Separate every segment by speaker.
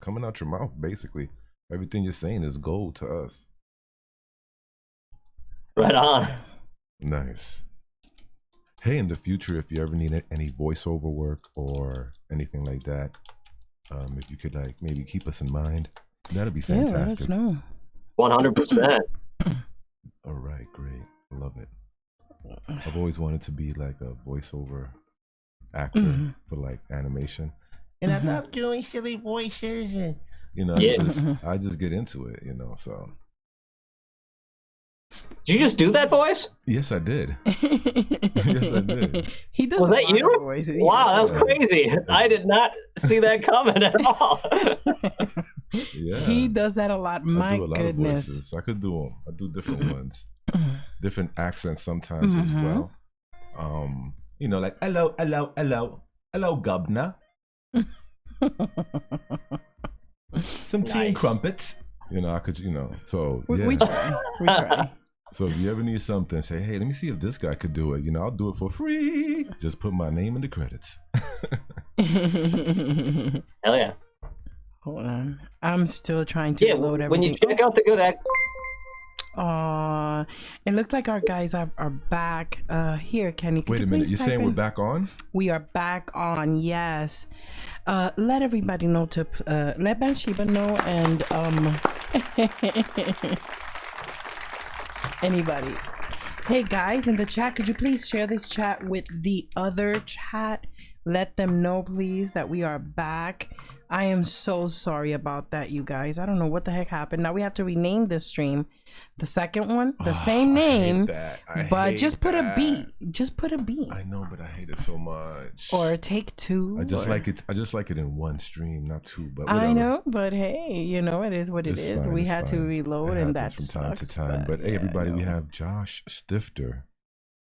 Speaker 1: coming out your mouth. Basically, everything you're saying is gold to us.
Speaker 2: Right on.
Speaker 1: Nice. Hey, in the future, if you ever need any voiceover work or anything like that, if you could like maybe keep us in mind, that'd be fantastic.
Speaker 3: Yeah, let us know.
Speaker 2: 100%.
Speaker 1: All right, great. I love it. I've always wanted to be like a voiceover actor for like animation, and I love doing silly voices, and you know, I just get into it, you know. So,
Speaker 2: did you just do that voice?
Speaker 1: yes, I did. Yes, I did.
Speaker 3: He does.
Speaker 2: Was that you?
Speaker 3: Voices.
Speaker 2: Wow, that was crazy. I did not see that coming at all.
Speaker 1: Yeah,
Speaker 3: he does that a lot. My
Speaker 1: I do a lot
Speaker 3: goodness,
Speaker 1: of voices. I could do them. I do different ones, different accents sometimes as well. You know, like hello, hello, hello, hello, governor. Some tea and crumpets. You know, I could, you know, so yeah.
Speaker 3: We try. We try.
Speaker 1: So if you ever need something, say, hey, let me see if this guy could do it. You know, I'll do it for free. Just put my name in the credits.
Speaker 2: Hell yeah.
Speaker 3: Hold on. I'm still trying to load everything.
Speaker 2: When you check out the Good Act.
Speaker 3: It looks like our guys are back. Here, Kenny.
Speaker 1: Wait a minute. You're saying we're back on?
Speaker 3: We are back on, yes. Let everybody know to, let Bathsheba know and, anybody. Hey guys, in the chat, could you please share this chat with the other chat? Let them know, please, that we are back. I am so sorry about that, you guys. I don't know what the heck happened. Now we have to rename this stream. The second one, the same name, but just put a B. Just put a B.
Speaker 1: I know, but I hate it so much.
Speaker 3: Or take two.
Speaker 1: I just like it. I just like it in one stream, not two. But whatever.
Speaker 3: I know, but hey, you know it is what it is. We had to reload, and that's
Speaker 1: from time to time. But hey, everybody, we have Josh Stifter,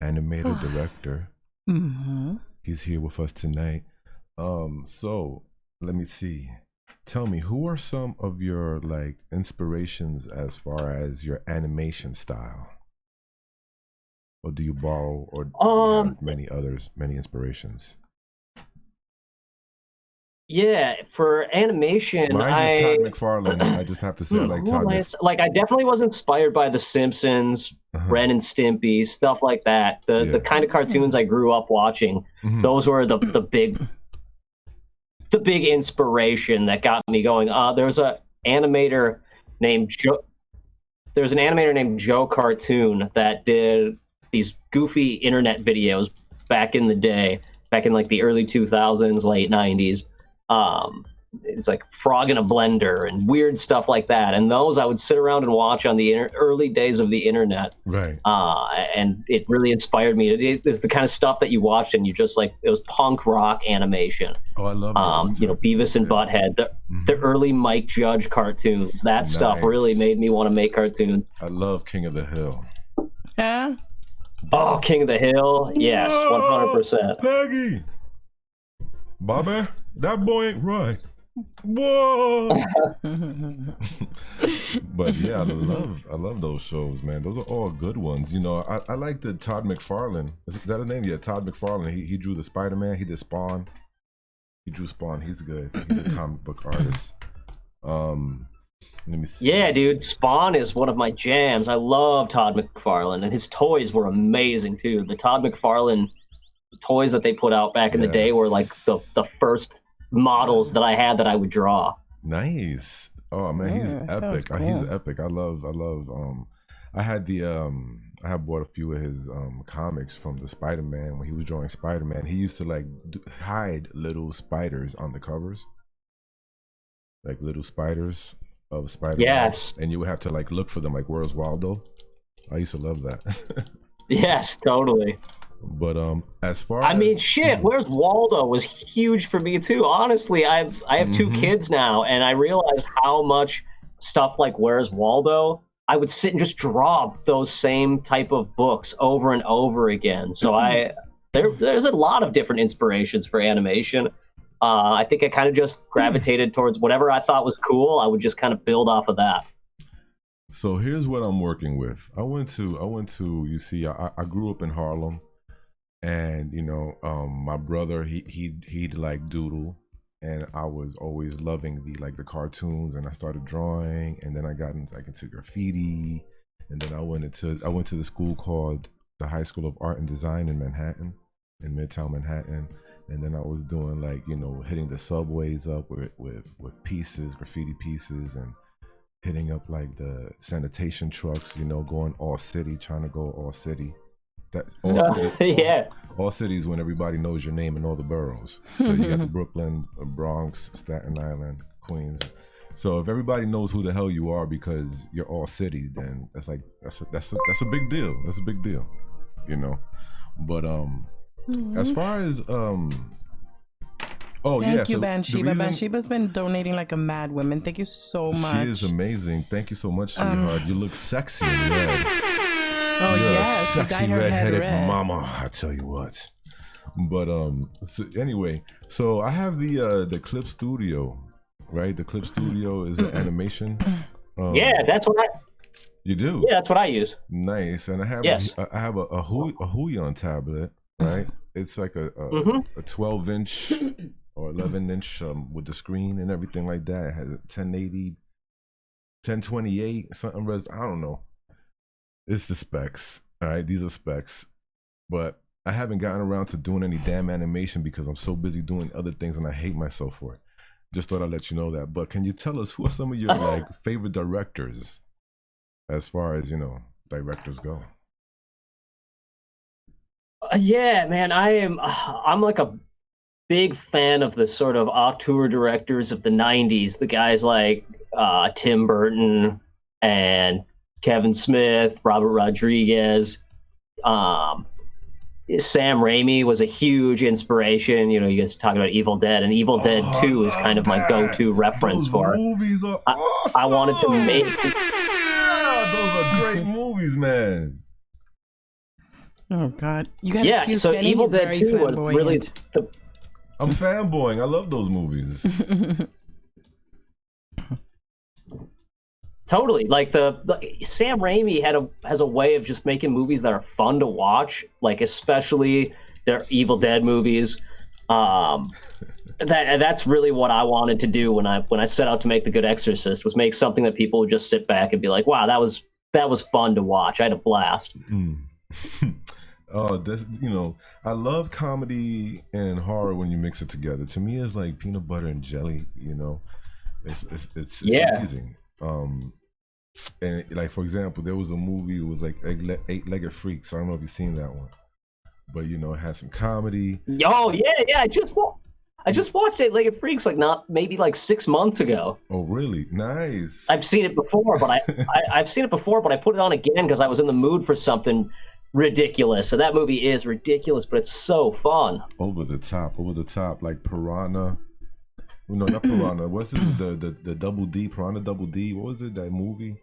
Speaker 1: animator director. He's here with us tonight. So let me see. Tell me, who are some of your like inspirations as far as your animation style? Or do you borrow or do you have many inspirations?
Speaker 2: Yeah, for animation,
Speaker 1: mine's Todd McFarlane. I just have to say I like Todd McFarlane.
Speaker 2: Like, I definitely was inspired by The Simpsons, Ren and Stimpy, stuff like that. The kind of cartoons I grew up watching, those were the big inspiration that got me going. There's an animator named Joe. There's an animator named Joe Cartoon that did these goofy internet videos back in the day, back in like the early 2000s, late 90s. It's like Frog in a Blender and weird stuff like that. And those I would sit around and watch on the early days of the internet.
Speaker 1: Right.
Speaker 2: And it really inspired me. It's the kind of stuff that you watched and you just like, it was punk rock animation.
Speaker 1: Oh, I love those
Speaker 2: you know, Beavis and Butthead, the early Mike Judge cartoons. That stuff really made me want to make cartoons.
Speaker 1: I love King of the Hill.
Speaker 3: Yeah.
Speaker 2: Oh, King of the Hill. Yes, 100%.
Speaker 1: Peggy. Bobby, that boy ain't right. Whoa. But yeah, I love those shows, man. Those are all good ones. You know, I like the Todd McFarlane. Is that his name? Yeah, Todd McFarlane. He drew the Spider-Man. He did Spawn. He drew Spawn. He's good. He's a comic book artist. Let me see.
Speaker 2: Yeah, dude, Spawn is one of my jams. I love Todd McFarlane, and his toys were amazing too. The Todd McFarlane toys that they put out back in the day were like the first models that I had that I would draw.
Speaker 1: Nice. Oh man, he's epic.
Speaker 3: Cool.
Speaker 1: He's epic. I love I had I have bought a few of his comics from the Spider-Man. When he was drawing Spider-Man, he used to like hide little spiders on the covers, like little spiders of Spider-Man.
Speaker 2: Yes.
Speaker 1: And you would have to like look for them, like Where's Waldo? I used to love that.
Speaker 2: Yes, totally.
Speaker 1: But as far
Speaker 2: I mean, shit, Where's Waldo was huge for me too. Honestly, I have two kids now, and I realized how much stuff like Where's Waldo, I would sit and just draw those same type of books over and over again. So there's a lot of different inspirations for animation. I think I kind of just gravitated towards whatever I thought was cool. I would just kind of build off of that.
Speaker 1: So here's what I'm working with. I went to you see, I grew up in Harlem. And you know, my brother, he'd like doodle, and I was always loving the cartoons, and I started drawing, and then I got into graffiti, and then I went to the school called the High School of Art and Design in Manhattan, in Midtown Manhattan, and then I was doing hitting the subways up with pieces, graffiti pieces, and hitting up the sanitation trucks, going all city, trying to go all city. That's all city.
Speaker 2: Yeah.
Speaker 1: All cities when everybody knows your name in all the boroughs. So you got the Brooklyn, Bronx, Staten Island, Queens. So if everybody knows who the hell you are because you're all city, then that's a big deal. That's a big deal, But as far as
Speaker 3: Thank you, Bansheeba. Bansheeba's been donating like a mad woman. Thank you so much.
Speaker 1: She is amazing. Thank you so much, sweetheart. You look sexy in red.
Speaker 3: Oh,
Speaker 1: You're
Speaker 3: yeah,
Speaker 1: a sexy redheaded
Speaker 3: mama,
Speaker 1: I tell you what. But so anyway, so I have the Clip Studio, right? The Clip Studio is an animation.
Speaker 2: Yeah, that's what
Speaker 1: you do.
Speaker 2: Yeah, that's what I use.
Speaker 1: Nice, and I have a Huion tablet, right? It's like a 12-inch or 11-inch with the screen and everything like that. It has a 1080, 1028, something res. I don't know. It's the specs, all right? These are specs, but I haven't gotten around to doing any damn animation because I'm so busy doing other things and I hate myself for it. Just thought I'd let you know that. But can you tell us who are some of your favorite directors as far as, directors go?
Speaker 2: Yeah, man, I'm like a big fan of the sort of auteur directors of the 90s, the guys like Tim Burton and Kevin Smith, Robert Rodriguez. Sam Raimi was a huge inspiration. You guys are talking about Evil Dead, and Evil Dead 2 is kind of my go-to reference for
Speaker 1: movies are awesome.
Speaker 2: I wanted to make
Speaker 1: those are great movies, man.
Speaker 3: Oh God, you got
Speaker 2: so
Speaker 3: Kenny.
Speaker 2: Evil Dead 2 was really
Speaker 1: I'm fanboying. I love those movies.
Speaker 2: Totally. Sam Raimi has a way of just making movies that are fun to watch, especially their Evil Dead movies. That's really what I wanted to do when I set out to make The Good Exorcist, was make something that people would just sit back and be like, wow, that was fun to watch. I had a blast.
Speaker 1: Oh, I love comedy and horror when you mix it together. To me, it's like peanut butter and jelly. It's amazing. And for example, there was a movie. It was like Eight-Legged Freaks. I don't know if you've seen that one, but it has some comedy.
Speaker 2: Oh yeah. I just watched Eight-Legged Freaks maybe 6 months ago.
Speaker 1: Oh really? Nice.
Speaker 2: I've seen it before, but I've seen it before, but I put it on again because I was in the mood for something ridiculous. So that movie is ridiculous, but it's so fun.
Speaker 1: Over the top, like Piranha. No, not Piranha. What's it? The Double D, Piranha Double D. What was it? That movie?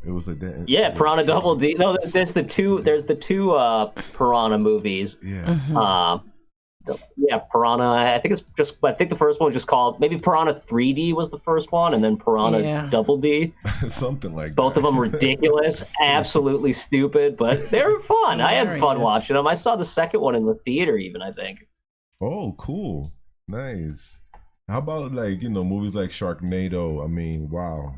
Speaker 1: It was like that.
Speaker 2: Yeah, Piranha Double D. No, there's the two Piranha movies.
Speaker 1: Yeah.
Speaker 2: Piranha. I think the first one was just called, maybe Piranha 3D was the first one, and then Piranha Double D.
Speaker 1: Something like
Speaker 2: Both
Speaker 1: that.
Speaker 2: of them ridiculous, absolutely stupid, but they were fun. I had fun watching them. I saw the second one in the theater even, I think.
Speaker 1: Oh, cool. Nice. How about movies like Sharknado? I mean, wow,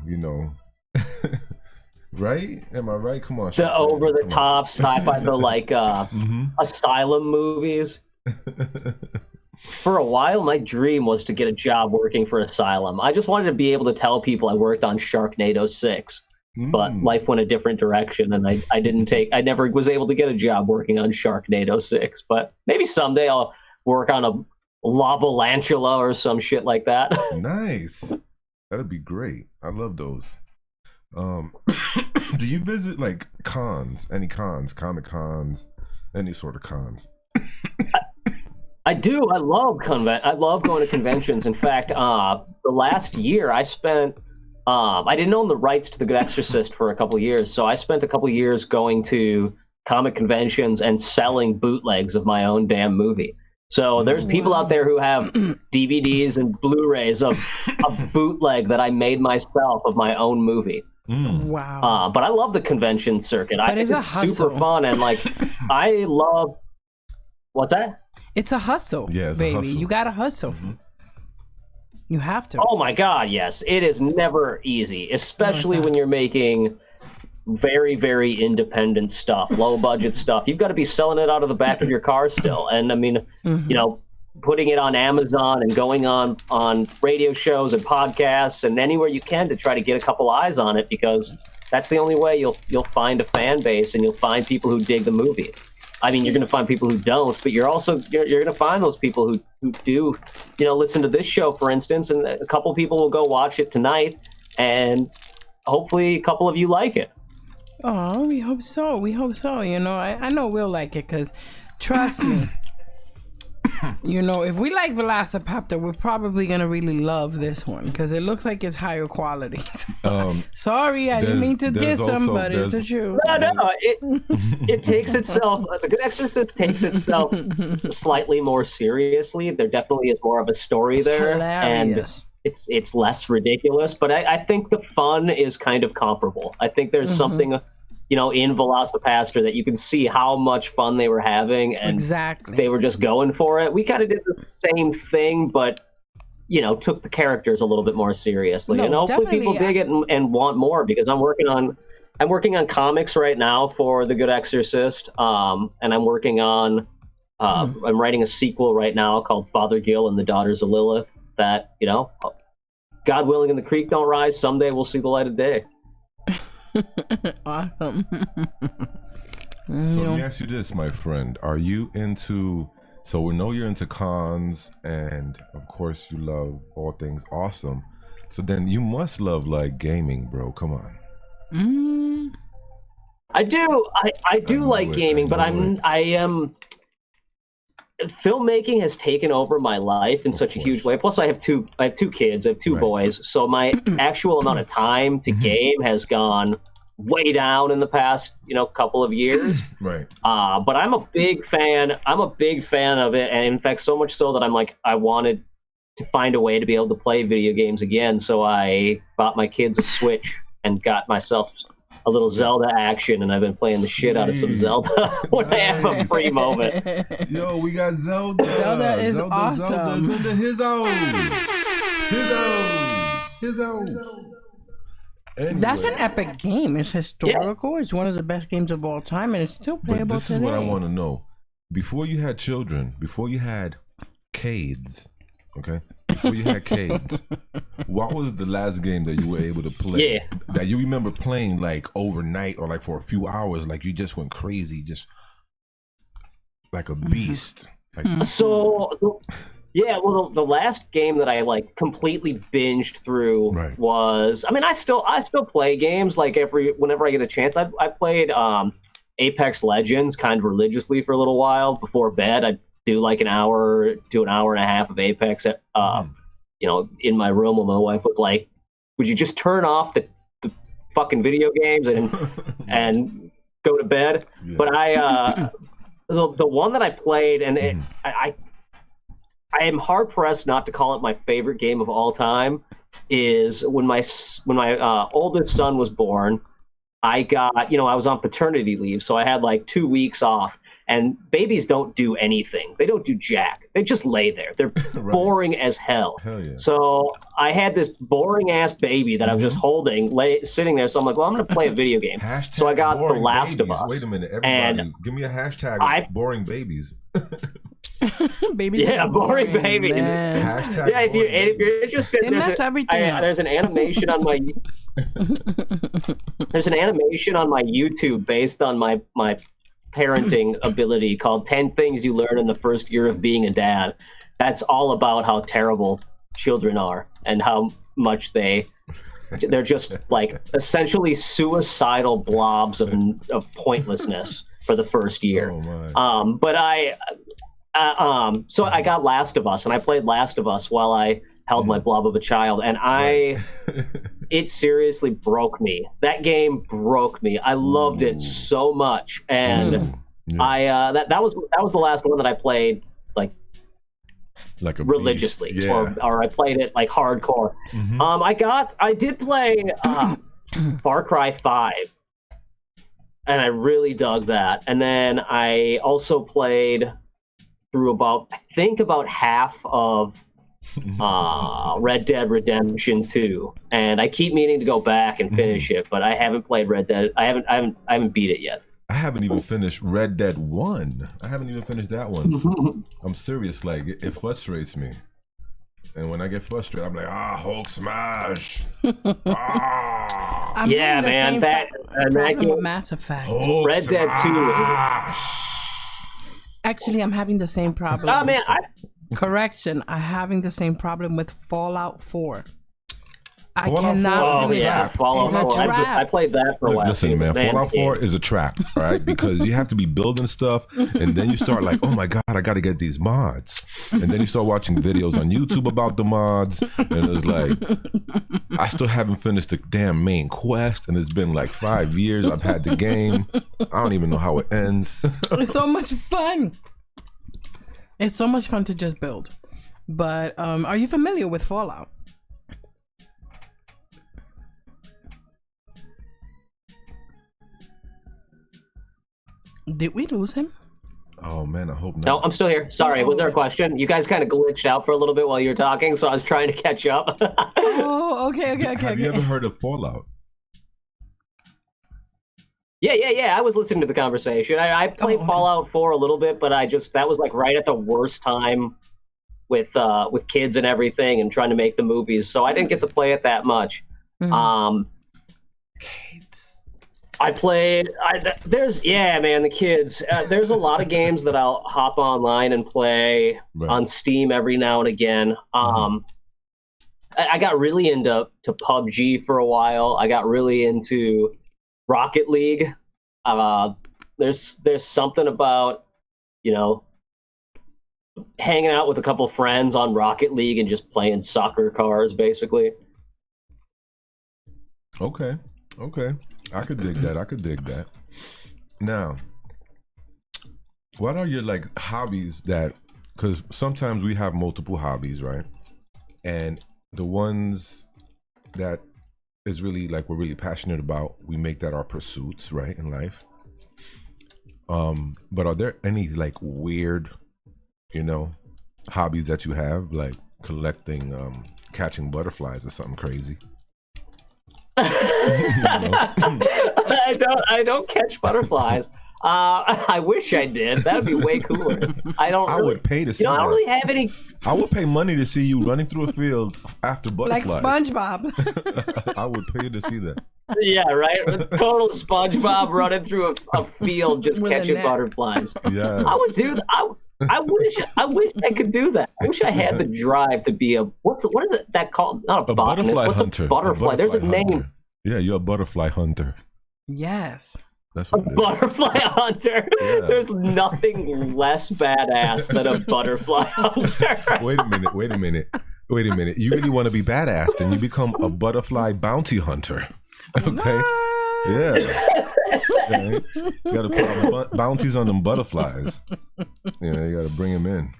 Speaker 1: right? Am I right? Come on.
Speaker 2: The over-the-top sci-fi, the asylum movies. For a while, my dream was to get a job working for Asylum. I just wanted to be able to tell people I worked on Sharknado 6, but life went a different direction, and I never was able to get a job working on Sharknado 6. But maybe someday I'll work on a Lavalantula or some shit like that.
Speaker 1: Nice. That'd be great. I love those. Do you visit cons? Any cons? Comic cons? Any sort of cons?
Speaker 2: I do. I love going to conventions. In fact, the last year I spent. I didn't own the rights to The Good Exorcist for a couple of years, so I spent a couple of years going to comic conventions and selling bootlegs of my own damn movie. So there's people out there who have DVDs and Blu-rays of a bootleg that I made myself of my own movie.
Speaker 3: Wow.
Speaker 2: But I love the convention circuit. I think it's super fun, and I love. What's that?
Speaker 3: It's a hustle,
Speaker 1: yeah, it's
Speaker 3: baby.
Speaker 1: a hustle.
Speaker 3: You gotta hustle. You have to.
Speaker 2: Oh my God, yes. It is never easy, especially when you're making very, very independent stuff, low budget stuff. You've got to be selling it out of the back of your car still. And I mean, you know, putting it on Amazon and going on radio shows and podcasts and anywhere you can to try to get a couple eyes on it, because that's the only way you'll find a fan base and you'll find people who dig the movie. I mean, you're going to find people who don't, but you're going to find those people who do, you know, listen to this show, for instance, and a couple people will go watch it tonight, and hopefully a couple of you like it.
Speaker 3: Oh, we hope so. We hope so. You know, I know we'll like it, because trust me, you know, if we like Velocipaptor, we're probably going to really love this one, because it looks like it's higher quality. Sorry, I didn't mean to diss somebody. It's the truth.
Speaker 2: No, it takes itself, The Good Exorcist takes itself slightly more seriously. There definitely is more of a story there.
Speaker 3: Hilarious.
Speaker 2: And it's less ridiculous, but I think the fun is kind of comparable. I think there's something, you know, in Velocipastor that you can see how much fun they were having, and they were just going for it. We kind of did the same thing, but, you know, took the characters a little bit more seriously. And hopefully people dig it and want more, because I'm working on comics right now for The Good Exorcist, and I'm working on I'm writing a sequel right now called Father Gill and the Daughters of Lilith, that, you know, God willing and the creek don't rise, someday we'll see the light of day.
Speaker 3: Awesome.
Speaker 1: So let me ask you this, my friend. Are you into, so we know you're into cons, and of course you love all things awesome. So then you must love like gaming, bro. Come on.
Speaker 2: I do like gaming, but I am filmmaking has taken over my life in such a huge way. Plus I have two kids. I have two boys. So my actual amount of time to game has gone way down in the past, you know, couple of years.
Speaker 1: Right.
Speaker 2: But I'm a big fan of it. And in fact, so much so that I'm like, I wanted to find a way to be able to play video games again. So I bought my kids a Switch and got myself a little Zelda action, and I've been playing the shit out of some Zelda when I have a free moment.
Speaker 1: Yo, we got Zelda.
Speaker 3: Zelda is awesome.
Speaker 1: Zelda, his own. Anyway.
Speaker 3: That's an epic game. It's historical. Yeah. It's one of the best games of all time, and it's still playable
Speaker 1: But this
Speaker 3: today.
Speaker 1: is what I want to know. Before you had children, before you had kids, okay? Before you had kids, what was the last game that you were able to play?
Speaker 2: Yeah.
Speaker 1: That you remember playing like overnight or like for a few hours, like you just went crazy, just like a beast. Like,
Speaker 2: so, yeah, well, the last game that I like completely binged through was, I mean, I still play games like whenever I get a chance. I played Apex Legends kind of religiously for a little while before bed. I'd do like an hour and a half of Apex at, you know, in my room when my wife was like, would you just turn off the fucking video games and go to bed? Yeah. But the one that I played, and I am hard pressed not to call it my favorite game of all time, is when my oldest son was born. I was on paternity leave, so I had like 2 weeks off. And babies don't do anything. They don't do jack. They just lay there. They're boring as hell.
Speaker 1: Hell yeah.
Speaker 2: So I had this boring ass baby that I was just holding, sitting there. So I'm like, well, I'm going to play a video game. So I got The Last of Us.
Speaker 1: Wait a minute, everybody, give me a hashtag boring babies.
Speaker 3: Babies.
Speaker 2: Yeah, boring babies.
Speaker 1: Hashtag
Speaker 2: yeah, if you're interested,
Speaker 3: they mess everything up.
Speaker 2: There's an animation on my YouTube based on my parenting ability called 10 Things You Learn in the First Year of Being a Dad. That's all about how terrible children are and how much they're just like essentially suicidal blobs of pointlessness for the first year.
Speaker 1: Oh,
Speaker 2: but so I got Last of Us, and I played Last of Us while I held my blob of a child, and it seriously broke me. That game broke me. I loved it so much, and that was the last one that I played like a religiously, or I played it like hardcore. I did play Far Cry 5, and I really dug that. And then I also played through about half of Red Dead Redemption 2, and I keep meaning to go back and finish it, but I haven't played Red Dead. I haven't beat it yet.
Speaker 1: I haven't even finished Red Dead 1. I haven't even finished that one. I'm serious, like it frustrates me. And when I get frustrated, I'm like, Hulk smash.
Speaker 2: Yeah, man, that
Speaker 3: game, Mass Effect.
Speaker 1: Hulk
Speaker 2: Red Dead 2.
Speaker 3: Actually, I'm having the same problem.
Speaker 2: Oh man,
Speaker 3: Correction, I'm having the same problem with Fallout 4. I
Speaker 1: Fallout
Speaker 3: cannot
Speaker 1: 4
Speaker 3: finish
Speaker 2: yeah,
Speaker 3: it.
Speaker 2: Fallout 4. I played that for a while.
Speaker 1: Listen, man, Fallout 4 is a trap, all right? Because you have to be building stuff, and then you start like, oh my God, I got to get these mods. And then you start watching videos on YouTube about the mods, and it's like, I still haven't finished the damn main quest, and it's been like 5 years I've had the game. I don't even know how it ends.
Speaker 3: It's so much fun. It's so much fun to just build. But are you familiar with Fallout? Did we lose him?
Speaker 1: Oh man, I hope not.
Speaker 2: No, I'm still here. Sorry, was there a question? You guys kind of glitched out for a little bit while you were talking, so I was trying to catch up.
Speaker 3: Oh, okay.
Speaker 1: Have you ever heard of Fallout?
Speaker 2: Yeah. I was listening to the conversation. I played Fallout 4 a little bit, but that was like right at the worst time with kids and everything and trying to make the movies, so I didn't get to play it that much. I played. The kids. There's a lot of games that I'll hop online and play on Steam every now and again. I got really into PUBG for a while. I got really into Rocket League. There's something about, hanging out with a couple friends on Rocket League and just playing soccer cars, basically.
Speaker 1: Okay. I could dig that. Now, what are your like hobbies because sometimes we have multiple hobbies, right? And the ones that is really like we're really passionate about, we make that our pursuits, right, in life. But are there any like weird, hobbies that you have, like collecting, catching butterflies or something crazy?
Speaker 2: I don't catch butterflies. I wish I did. That would be way cooler. I
Speaker 1: would pay to see that.
Speaker 2: I don't really have any.
Speaker 1: I would pay money to see you running through a field after butterflies.
Speaker 3: Like SpongeBob.
Speaker 1: I would pay to see that.
Speaker 2: Yeah, right. Total SpongeBob running through a field just catching butterflies.
Speaker 1: Yeah.
Speaker 2: I would do. I wish I could do that. I wish I had the drive to be what is that called? Not a botanist.
Speaker 1: Butterfly
Speaker 2: What's
Speaker 1: hunter.
Speaker 2: A butterfly. There's a name.
Speaker 1: Hunter. Yeah, you're a butterfly hunter.
Speaker 3: Yes.
Speaker 1: That's what it is.
Speaker 2: Butterfly hunter. Yeah. There's nothing less badass than a butterfly hunter.
Speaker 1: Wait a minute. You really want to be badass, then you become a butterfly bounty hunter. Okay. Yeah. Okay. You gotta put bounties on them butterflies. Yeah, you gotta bring them in.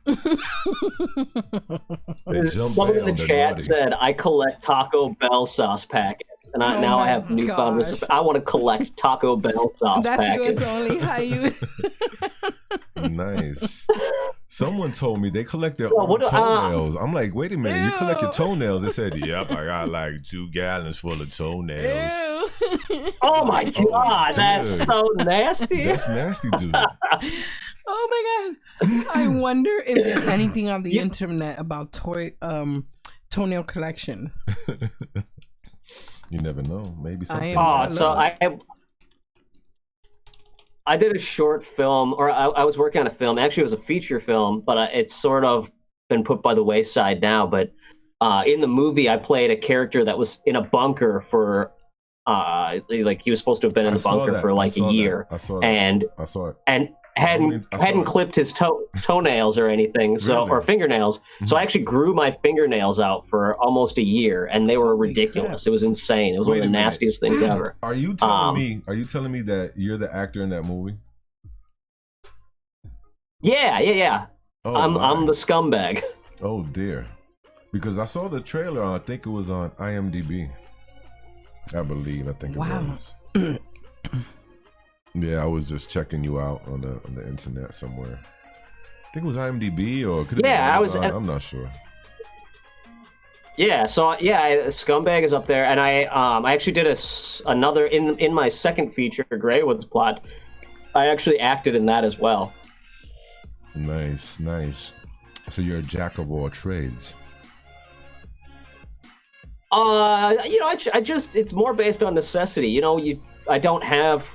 Speaker 2: Someone in the chat said, I collect Taco Bell sauce packets. And I have newfound respect. I want to collect Taco Bell sauce packets.
Speaker 3: That's US only. How you...
Speaker 1: Nice. Someone told me they collect their own toenails. I'm like, wait a minute, you collect your toenails? They said, yep, I got like 2 gallons full of toenails.
Speaker 2: Oh my God, that's so nasty.
Speaker 1: That's nasty, dude.
Speaker 3: Oh my God. I wonder if there's anything on the internet about toenail collection.
Speaker 1: You never know. Maybe something.
Speaker 2: I did a short film, or I was working on a film. Actually, it was a feature film, but it's sort of been put by the wayside now. But in the movie, I played a character that was in a bunker for, like he was supposed to have been in the bunker for like a year. I saw it. And hadn't clipped his toenails or anything, or fingernails. Mm-hmm. So I actually grew my fingernails out for almost a year, and they were ridiculous. It was insane. It was one of the nastiest things ever.
Speaker 1: Are you telling me? Are you telling me that you're the actor in that movie?
Speaker 2: Yeah. Oh, I'm the scumbag.
Speaker 1: Oh dear, because I saw the trailer. I think it was on IMDb. I think it was. Yeah, I was just checking you out on the internet somewhere. I think it was IMDb or could it be Amazon? I'm not sure.
Speaker 2: Yeah, so Scumbag is up there, and I actually did another in my second feature, Greywood's Plot. I actually acted in that as well.
Speaker 1: Nice, nice. So you're a jack of all trades.
Speaker 2: I just it's more based on necessity. I don't have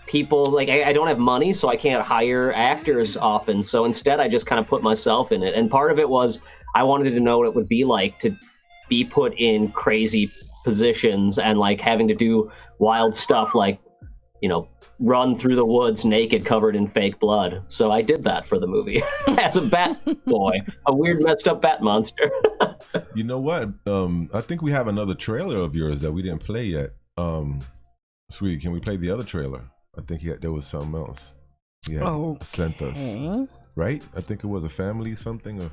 Speaker 2: people like I don't have money, so I can't hire actors often. So instead, I just kind of put myself in it, and part of it was I wanted to know what it would be like to be put in crazy positions and like having to do wild stuff like, run through the woods naked covered in fake blood. So I did that for the movie as a bat boy, a weird messed up bat monster.
Speaker 1: You know what? I think we have another trailer of yours that we didn't play yet. Sweet, can we play the other trailer? I think there was something else. Yeah, sent us. Right? I think it was a family something of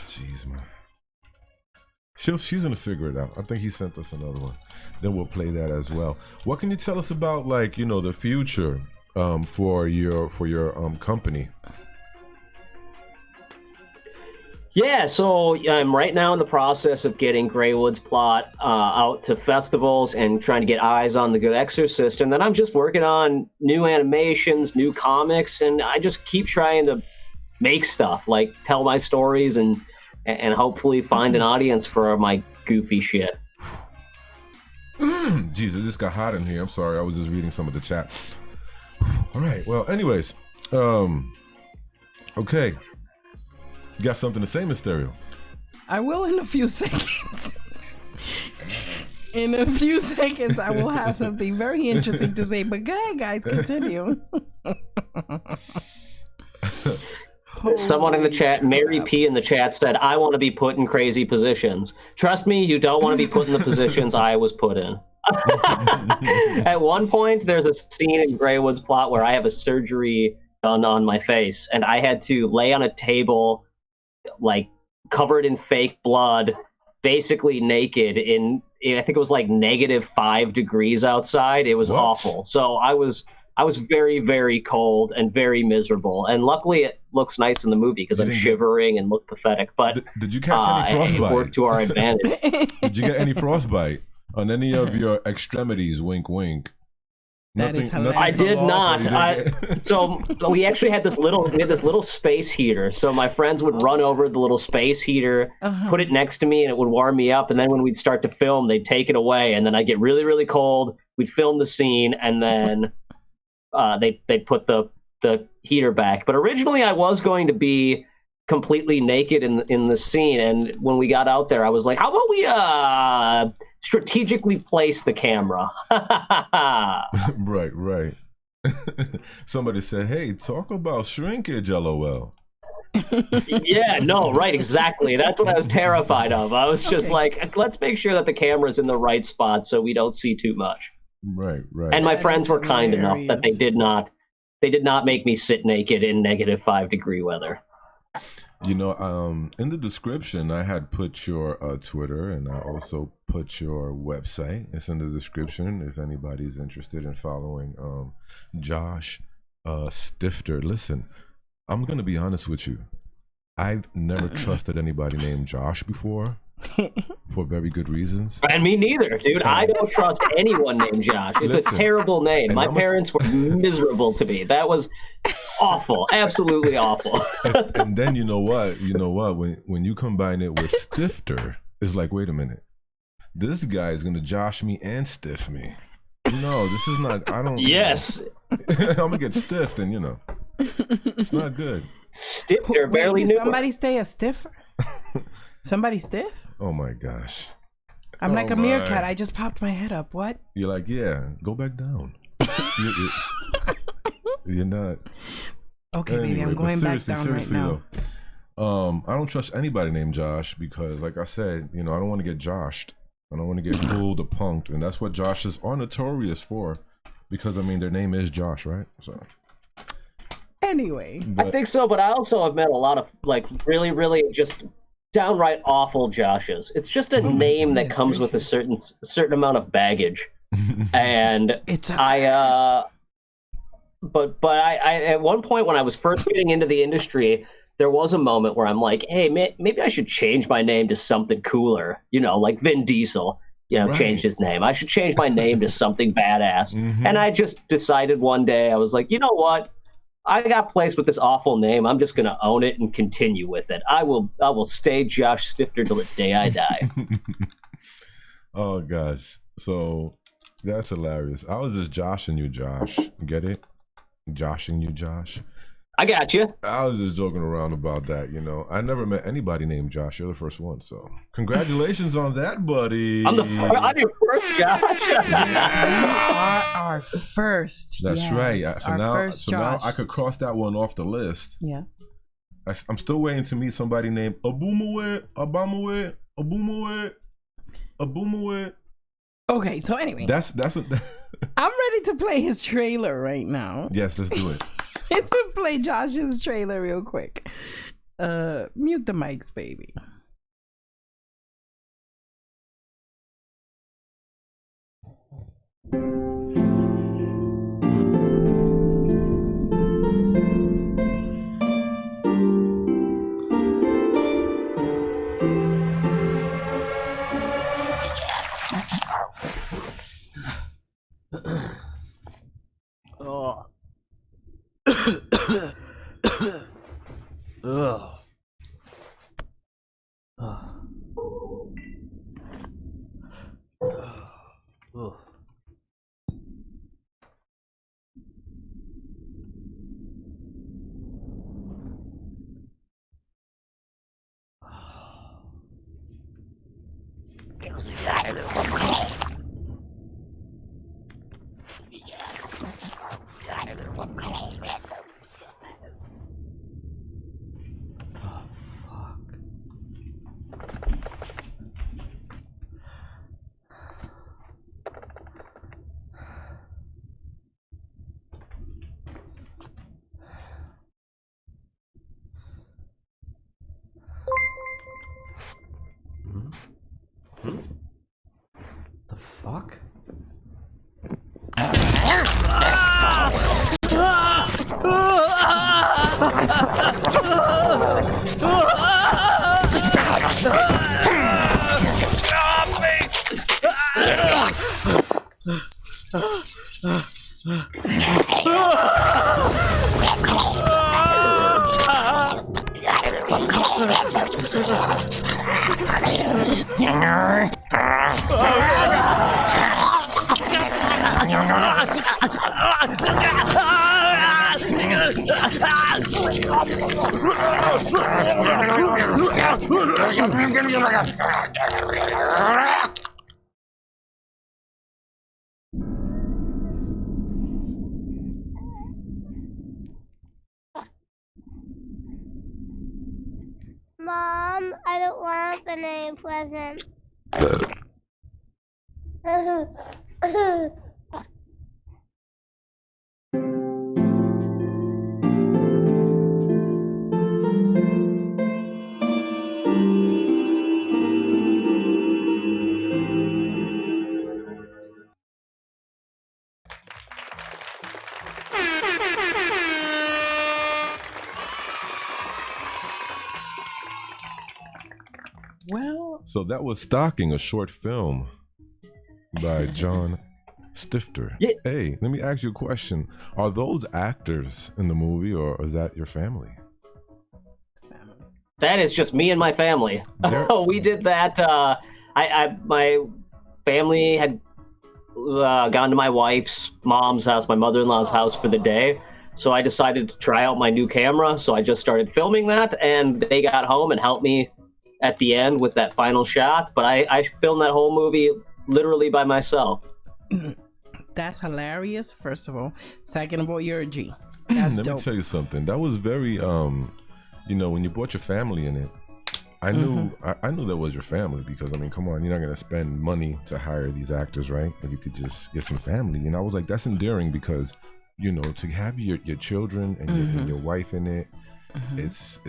Speaker 1: jeez, man. She's gonna figure it out. I think he sent us another one. Then we'll play that as well. What can you tell us about the future for your company?
Speaker 2: Yeah, so I'm right now in the process of getting Greywood's Plot out to festivals and trying to get eyes on the Good Exorcist, and then I'm just working on new animations, new comics, and I just keep trying to make stuff, like tell my stories and hopefully find an audience for my goofy shit.
Speaker 1: Jeez, it just got hot in here. I'm sorry, I was just reading some of the chat. All right, well, anyways, okay. You got something to say, Mysterio?
Speaker 3: I will in a few seconds. In a few seconds, I will have something very interesting to say. But go ahead, guys, continue.
Speaker 2: Someone in the chat, Mary P in the chat said, I want to be put in crazy positions. Trust me, you don't want to be put in the positions I was put in. At one point, there's a scene in Greywood's Plot where I have a surgery done on my face, and I had to lay on a table like covered in fake blood, basically naked I think it was like -5 degrees outside. It was awful. So I was very, very cold and very miserable. And luckily it looks nice in the movie because I'm shivering and look pathetic. But
Speaker 1: did you catch any frostbite?
Speaker 2: It worked to our advantage.
Speaker 1: Did you get any frostbite on any of your extremities? Wink, wink. Nothing
Speaker 2: I did not. So we actually had this little space heater. So my friends would run over the little space heater, put it next to me, and it would warm me up. And then when we'd start to film, they'd take it away, and then I'd get really, really cold. We'd film the scene, and then they put the heater back. But originally, I was going to be completely naked in the scene. And when we got out there, I was like, "How about we strategically place the camera?"
Speaker 1: Right. Somebody said, "Hey, talk about shrinkage, LOL."
Speaker 2: Yeah, no, right, exactly. That's what I was terrified of. I was just like, let's make sure that the camera's in the right spot so we don't see too much.
Speaker 1: Right.
Speaker 2: And my friends were kind enough that they did not make me sit naked in -5 degree weather.
Speaker 1: In the description, I had put your Twitter, and I also put your website. It's in the description if anybody's interested in following Josh Stifter. Listen, I'm going to be honest with you. I've never trusted anybody named Josh before for very good reasons.
Speaker 2: And me neither, dude. I don't trust anyone named Josh. It's a terrible name. My parents were miserable to me. That was awful, absolutely awful.
Speaker 1: And then you know what? When you combine it with Stifter, it's like, wait a minute, this guy is gonna Josh me and stiff me. No, this is not. I don't.
Speaker 2: Yes,
Speaker 1: I'm gonna get stiffed, and it's not good.
Speaker 2: Stifter barely knew.
Speaker 3: Somebody stay a stiffer. Somebody stiff?
Speaker 1: Oh my gosh.
Speaker 3: I'm like a meerkat. I just popped my head up. What?
Speaker 1: You're like, yeah, go back down. You're not.
Speaker 3: Okay, anyway, baby, I'm going back down right now.
Speaker 1: Though, I don't trust anybody named Josh because, like I said, I don't want to get joshed. I don't want to get fooled or punked, and that's what Joshes are notorious for. Because their name is Josh, right? So.
Speaker 3: Anyway,
Speaker 2: I think so, but I also have met a lot of really, really just downright awful Joshes. It's just a name that comes with a certain amount of baggage, and But I at one point when I was first getting into the industry, there was a moment where I'm like, hey, maybe I should change my name to something cooler, you know, like Vin Diesel, you know, changed his name. I should change my name to something badass. And I just decided one day, I was like, you know what? I got placed with this awful name. I'm just going to own it and continue with it. I will stay Josh Stifter till the day I die.
Speaker 1: Oh, gosh. So that's hilarious. I was just joshing you, Josh. Get it? Joshing you, Josh.
Speaker 2: I got you.
Speaker 1: I was just joking around about that, you know. I never met anybody named Josh. You're the first one, so congratulations on that, buddy.
Speaker 2: I'm your first Josh.
Speaker 3: Yeah. Our first.
Speaker 1: That's right. So now I could cross that one off the list.
Speaker 3: Yeah.
Speaker 1: I'm still waiting to meet somebody named Abumawit.
Speaker 3: Okay, so anyway,
Speaker 1: that's
Speaker 3: I'm ready to play his trailer right now.
Speaker 1: Yes, let's do it.
Speaker 3: Let's play Josh's trailer real quick. Mute the mics, baby.
Speaker 2: Oh.
Speaker 4: The fuck?
Speaker 5: Mom, I don't want a banana present.
Speaker 3: Well,
Speaker 1: so that was Stalking, a short film by Josh Stifter.
Speaker 2: Yeah.
Speaker 1: Hey, let me ask you a question. Are those actors in the movie, or is that your family?
Speaker 2: That is just me and my family. Oh, we did that. My family had gone to my wife's mom's house, my mother-in-law's house for the day. So I decided to try out my new camera. So I just started filming that, and they got home and helped me at the end with that final shot. But I filmed that whole movie literally by myself.
Speaker 3: That's hilarious, first of all. Second of all, you're a G. That's
Speaker 1: Let
Speaker 3: dope.
Speaker 1: me tell you something. That was very, you know, when you brought your family in it, I knew I knew that was your family, because I mean, come on, you're not gonna spend money to hire these actors, right? But you could just get some family. And I was like, that's endearing, because, you know, to have your children and your wife in it, it's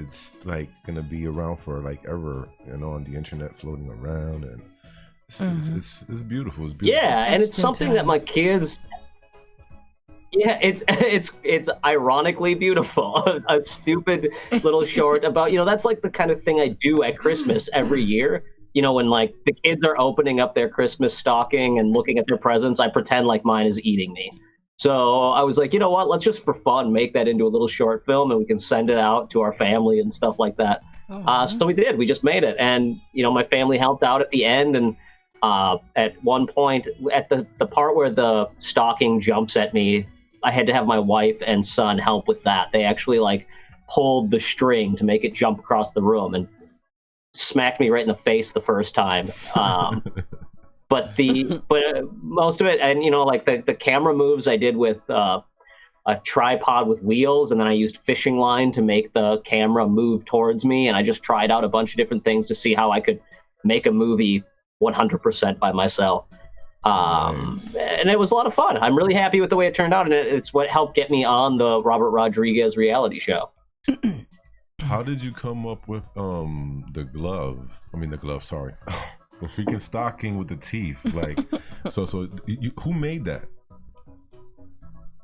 Speaker 1: like gonna be around for like ever, you know, on the internet, floating around, and it's beautiful. It's beautiful.
Speaker 2: Yeah, and it's something that my kids. Yeah, it's ironically beautiful. A stupid little short about, that's like the kind of thing I do at Christmas every year. When like the kids are opening up their Christmas stocking and looking at their presents, I pretend like mine is eating me. So I was like, you know what? Let's just for fun make that into a little short film, and we can send it out to our family and stuff like that. So we did. We just made it, and my family helped out at the end. And at one point, at the part where the stocking jumps at me, I had to have my wife and son help with that. They actually like pulled the string to make it jump across the room and smacked me right in the face the first time. But most of it, and like the camera moves I did with a tripod with wheels, and then I used fishing line to make the camera move towards me, and I just tried out a bunch of different things to see how I could make a movie 100% by myself. Nice. And it was a lot of fun. I'm really happy with the way it turned out, and it's what helped get me on the Robert Rodriguez reality show.
Speaker 1: How did you come up with the glove? Sorry. The freaking stocking with the teeth. Like, so who made that?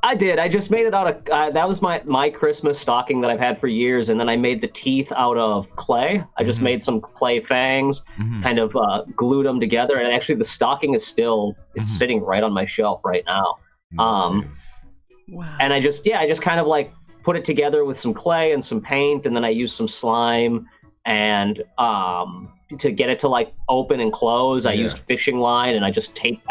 Speaker 2: I did. I just made it out of that was my Christmas stocking that I've had for years, and then I made the teeth out of clay. I just made some clay fangs, kind of glued them together, and actually the stocking is still it's sitting right on my shelf right now.
Speaker 1: Nice.
Speaker 3: Wow.
Speaker 2: And I just kind of like put it together with some clay and some paint, and then I used some slime, and to get it to like open and close, I used fishing line, and I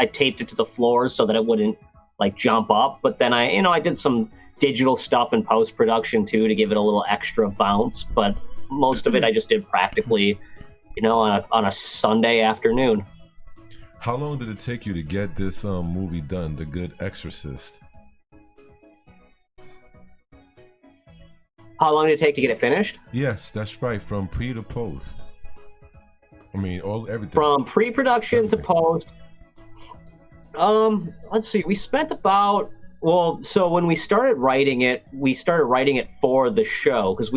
Speaker 2: taped it to the floor so that it wouldn't like jump up. But then I did some digital stuff in post-production too to give it a little extra bounce, but most of it I just did practically on a Sunday afternoon.
Speaker 1: How long did it take you to get this movie done, The Good Exorcist?
Speaker 2: How long did it take to get it finished?
Speaker 1: Yes, that's right, from pre to post. Everything
Speaker 2: from pre-production to post. Let's see, we spent about, so when we started writing it for the show, because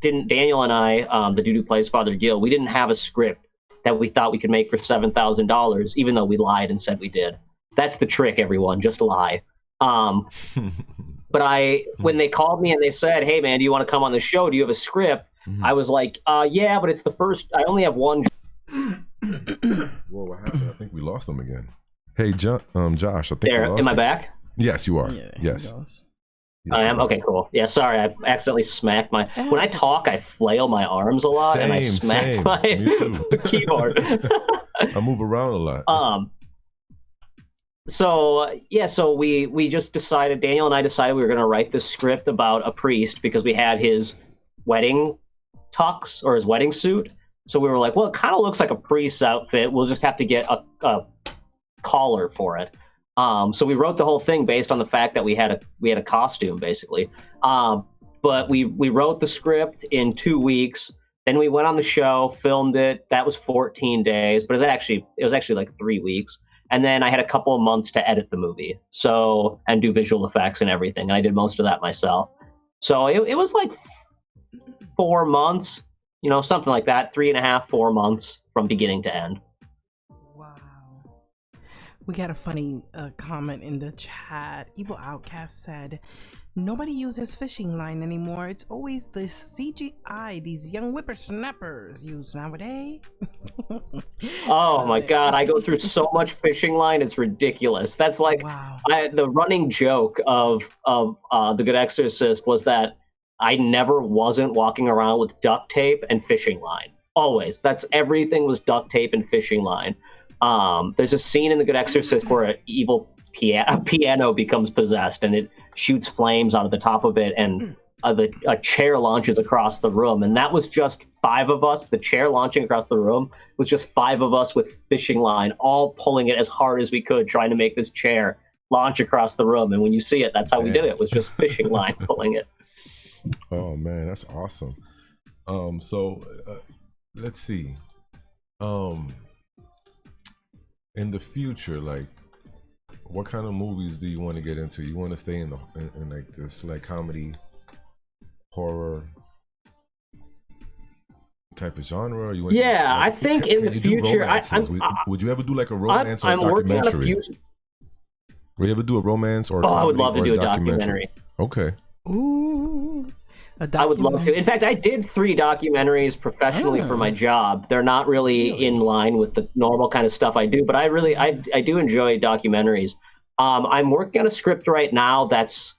Speaker 2: Daniel and I, the dude who plays Father Gil, we didn't have a script that we thought we could make for $7,000, even though we lied and said we did. That's the trick, everyone, just lie. But when they called me and they said, hey man, do you want to come on the show? Do you have a script? I was like, yeah, but it's the first, I only have one.
Speaker 1: Whoa, what happened? I think we lost him again. Hey, Josh, I think
Speaker 2: am I back?
Speaker 1: Yes, you are.
Speaker 3: Yeah,
Speaker 1: yes.
Speaker 2: I am? Okay, cool. Yeah, sorry, I accidentally smacked when I talk, I flail my arms a lot, and I smacked my keyboard.
Speaker 1: I move around a lot.
Speaker 2: So we just decided, Daniel and I decided we were going to write this script about a priest because we had his wedding tux or his wedding suit. So we were like, well, it kind of looks like a priest's outfit. We'll just have to get a collar for it. So we wrote the whole thing based on the fact that we had a costume, basically. But we wrote the script in 2 weeks. Then we went on the show, filmed it. That was 14 days, but it was actually like 3 weeks. And then I had a couple of months to edit the movie, and do visual effects and everything. And I did most of that myself. So it was like 4 months, something like that, 3.5, 4 months from beginning to end.
Speaker 3: Wow. We got a funny comment in the chat. Evil Outcast said, nobody uses fishing line anymore. It's always this CGI these young whippersnappers use nowadays.
Speaker 2: Oh my God, I go through so much fishing line, it's ridiculous. That's like the running joke of The Good Exorcist was that I never wasn't walking around with duct tape and fishing line. Always. Everything was duct tape and fishing line. There's a scene in The Good Exorcist where an evil piano becomes possessed and it shoots flames out of the top of it, and a chair launches across the room, and that was just 5 of us. The chair launching across the room was just 5 of us with fishing line, all pulling it as hard as we could, trying to make this chair launch across the room. And when you see it, that's how we did it. It was just fishing line pulling it.
Speaker 1: Oh man, that's awesome. Let's see. In the future, like, what kind of movies do you want to get into? You want to stay in like this like comedy, horror type of genre? Or you want
Speaker 2: I think in the future,
Speaker 1: would you ever do like a romance or a documentary? Will you ever do a romance or?
Speaker 2: Oh, I would love to do a documentary.
Speaker 1: Okay.
Speaker 3: Ooh.
Speaker 2: I would love to. In fact, I did 3 documentaries professionally for my job. They're not really in line with the normal kind of stuff I do, but I do enjoy documentaries. I'm working on a script right now that's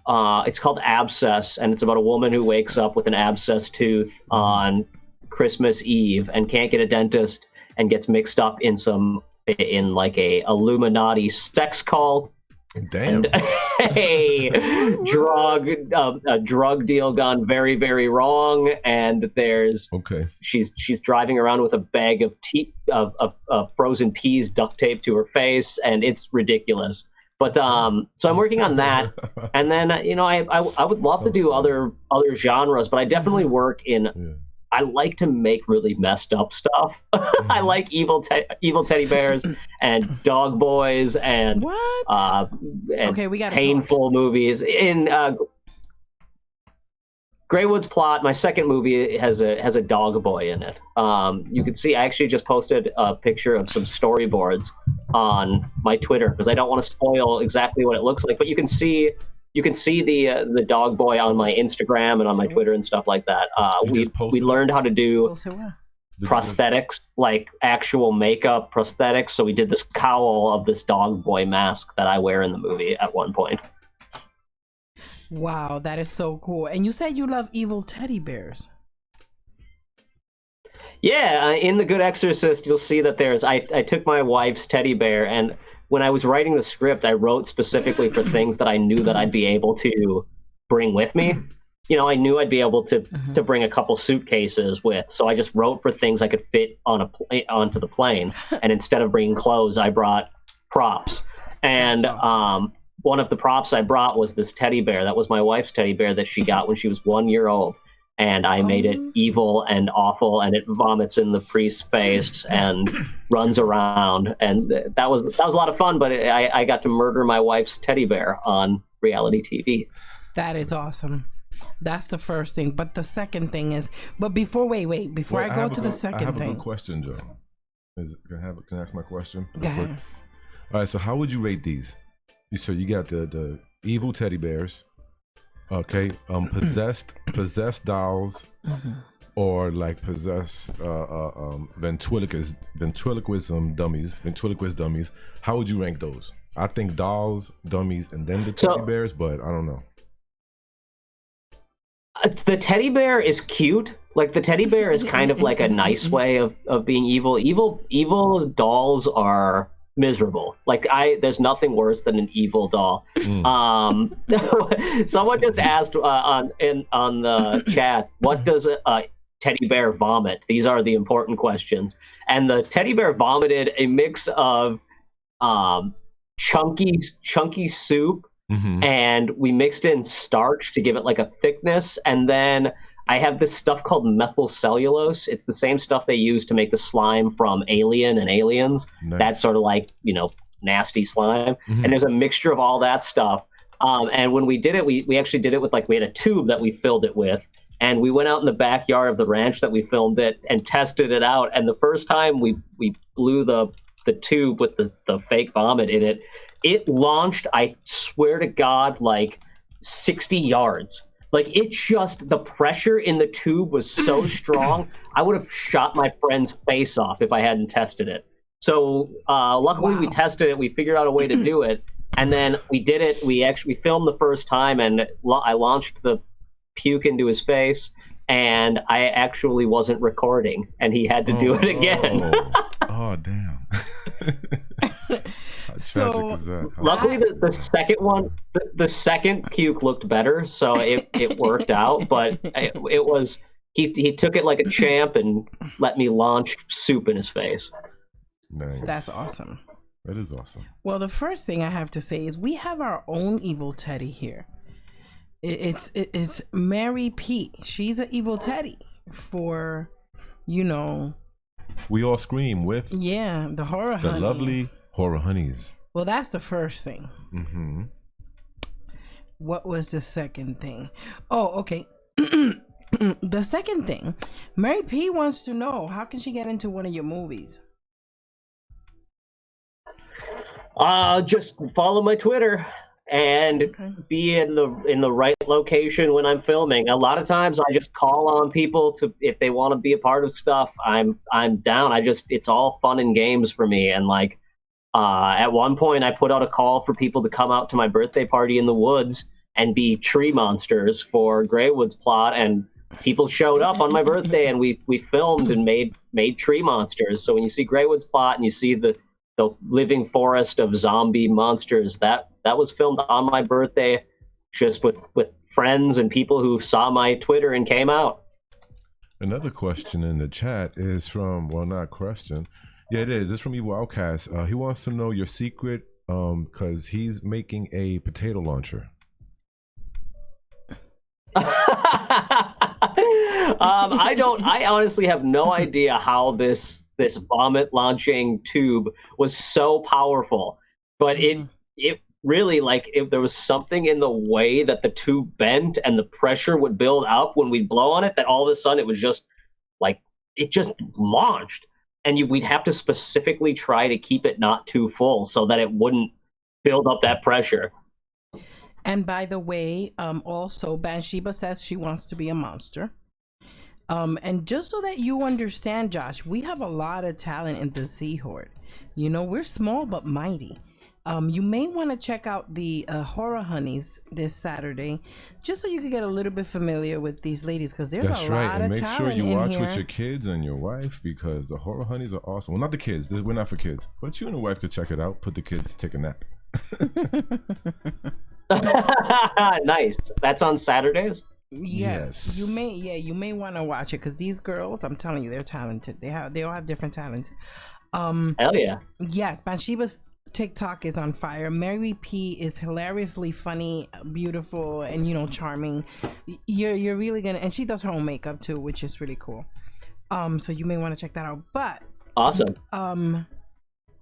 Speaker 2: it's called Abscess, and it's about a woman who wakes up with an abscess tooth on Christmas Eve and can't get a dentist and gets mixed up in like a Illuminati sex cult.
Speaker 1: Damn.
Speaker 2: And a drug deal gone very, very wrong, and she's driving around with a bag of frozen peas duct taped to her face, and it's ridiculous. But so I'm working on that, and then I would love to do other genres, but I definitely work in. I like to make really messed up stuff. I like evil teddy bears and dog boys and
Speaker 3: we got
Speaker 2: painful movies. In Greywood's Plot, my second movie has a dog boy in it. You can see I actually just posted a picture of some storyboards on my Twitter because I don't want to spoil exactly what it looks like, but you can see the dog boy on my Instagram and on my Twitter and stuff like that. We learned how to do prosthetics, like actual makeup prosthetics. So we did this cowl of this dog boy mask that I wear in the movie at one point.
Speaker 3: Wow, that is so cool. And you said you love evil teddy bears.
Speaker 2: Yeah, in the Good Exorcist, you'll see that I took my wife's teddy bear, and when I was writing the script, I wrote specifically for things that I knew that I'd be able to bring with me. I knew I'd be able to bring a couple suitcases with, so I just wrote for things I could fit onto the plane. And instead of bringing clothes, I brought props. And awesome. One of the props I brought was this teddy bear. That was my wife's teddy bear that she got when she was 1 year old. And I made it evil and awful, and it vomits in the priest's face and runs around. And that was a lot of fun, but I got to murder my wife's teddy bear on reality TV.
Speaker 3: That is awesome. That's the first thing. But the second thing is, before I go to the second thing.
Speaker 1: I have a good question, Joe. Can I ask my question?
Speaker 3: Go ahead.
Speaker 1: All right, so how would you rate these? So you got the evil teddy bears. Okay, possessed dolls, or like possessed ventriloquism dummies. How would you rank those? I think dolls, dummies, and then the teddy bears, but I don't know.
Speaker 2: The teddy bear is cute. Like the teddy bear is kind of like a nice way of being evil. Evil dolls are miserable. Like there's nothing worse than an evil doll. Someone just asked on the chat, what does a teddy bear vomit? These are the important questions. And the teddy bear vomited a mix of chunky soup, and we mixed in starch to give it like a thickness, and then I have this stuff called methyl cellulose. It's the same stuff they use to make the slime from Alien and Aliens. Nice. That's sort of like, nasty slime. And there's a mixture of all that stuff. And when we did it, we actually did it with we had a tube that we filled it with. And we went out in the backyard of the ranch that we filmed it and tested it out. And the first time we blew the tube with the fake vomit in it, it launched, I swear to God, 60 yards. The pressure in the tube was so strong, I would have shot my friend's face off if I hadn't tested it. So luckily we tested it, we figured out a way to do it, and then we did it. We filmed the first time, and I launched the puke into his face, and I actually wasn't recording, and he had to do it again.
Speaker 1: Oh, damn.
Speaker 3: So
Speaker 2: luckily the second one, the second puke looked better, so it worked out. But it was he took it like a champ and let me launch soup in his face.
Speaker 1: Nice.
Speaker 3: That's awesome.
Speaker 1: That is awesome.
Speaker 3: Well, the first thing I have to say is we have our own evil teddy here. It's Mary P. She's an evil teddy for,
Speaker 1: we all scream with
Speaker 3: the Horror Honeyz.
Speaker 1: The lovely Horror Honeyz.
Speaker 3: Well, that's the first thing.
Speaker 1: Mm-hmm.
Speaker 3: What was the second thing? Oh, okay. The second thing, Mary P wants to know, how can she get into one of your movies?
Speaker 2: Just follow my Twitter and be in the right location when I'm filming. A lot of times I just call on people to, if they want to be a part of stuff, I'm down. It's all fun and games for me. And like at one point I put out a call for people to come out to my birthday party in the woods and be tree monsters for Greywood's plot, and people showed up on my birthday and we filmed and made tree monsters. So when you see Greywood's plot and you see the living forest of zombie monsters, that was filmed on my birthday, just with friends and people who saw my Twitter and came out.
Speaker 1: Another question in the chat is from, well, not question, yeah, it is. It's from Evil Outcast. He wants to know your secret, because he's making a potato launcher.
Speaker 2: I honestly have no idea how this vomit launching tube was so powerful, but it really, like, if there was something in the way that the tube bent and the pressure would build up when we blow on it, that all of a sudden it was just like, it just launched, and we'd have to specifically try to keep it not too full so that it wouldn't build up that pressure.
Speaker 3: And by the way, also Bathsheba says she wants to be a monster. And just so that you understand, Josh, we have a lot of talent in the Sea Horde. You know, we're small but mighty. You may want to check out the Horror Honeyz this Saturday, just so you can get a little bit familiar with these ladies, because there's
Speaker 1: That's
Speaker 3: a
Speaker 1: right.
Speaker 3: lot
Speaker 1: And
Speaker 3: of
Speaker 1: make
Speaker 3: talent
Speaker 1: sure you watch
Speaker 3: in
Speaker 1: with
Speaker 3: here.
Speaker 1: your kids and your wife, because the Horror Honeyz are awesome. Well, not the kids. We're not for kids, but you and the wife could check it out. Put the kids to take a nap.
Speaker 2: Nice. That's on Saturdays?
Speaker 3: Yes. You may want to watch it, because these girls, I'm telling you, they're talented. They all have different talents.
Speaker 2: Hell yeah.
Speaker 3: Yes, Bathsheba's TikTok is on fire. Mary P is hilariously funny, beautiful, and, you know, charming. You're really gonna, and she does her own makeup too, which is really cool. So you may want to check that out. But
Speaker 2: awesome.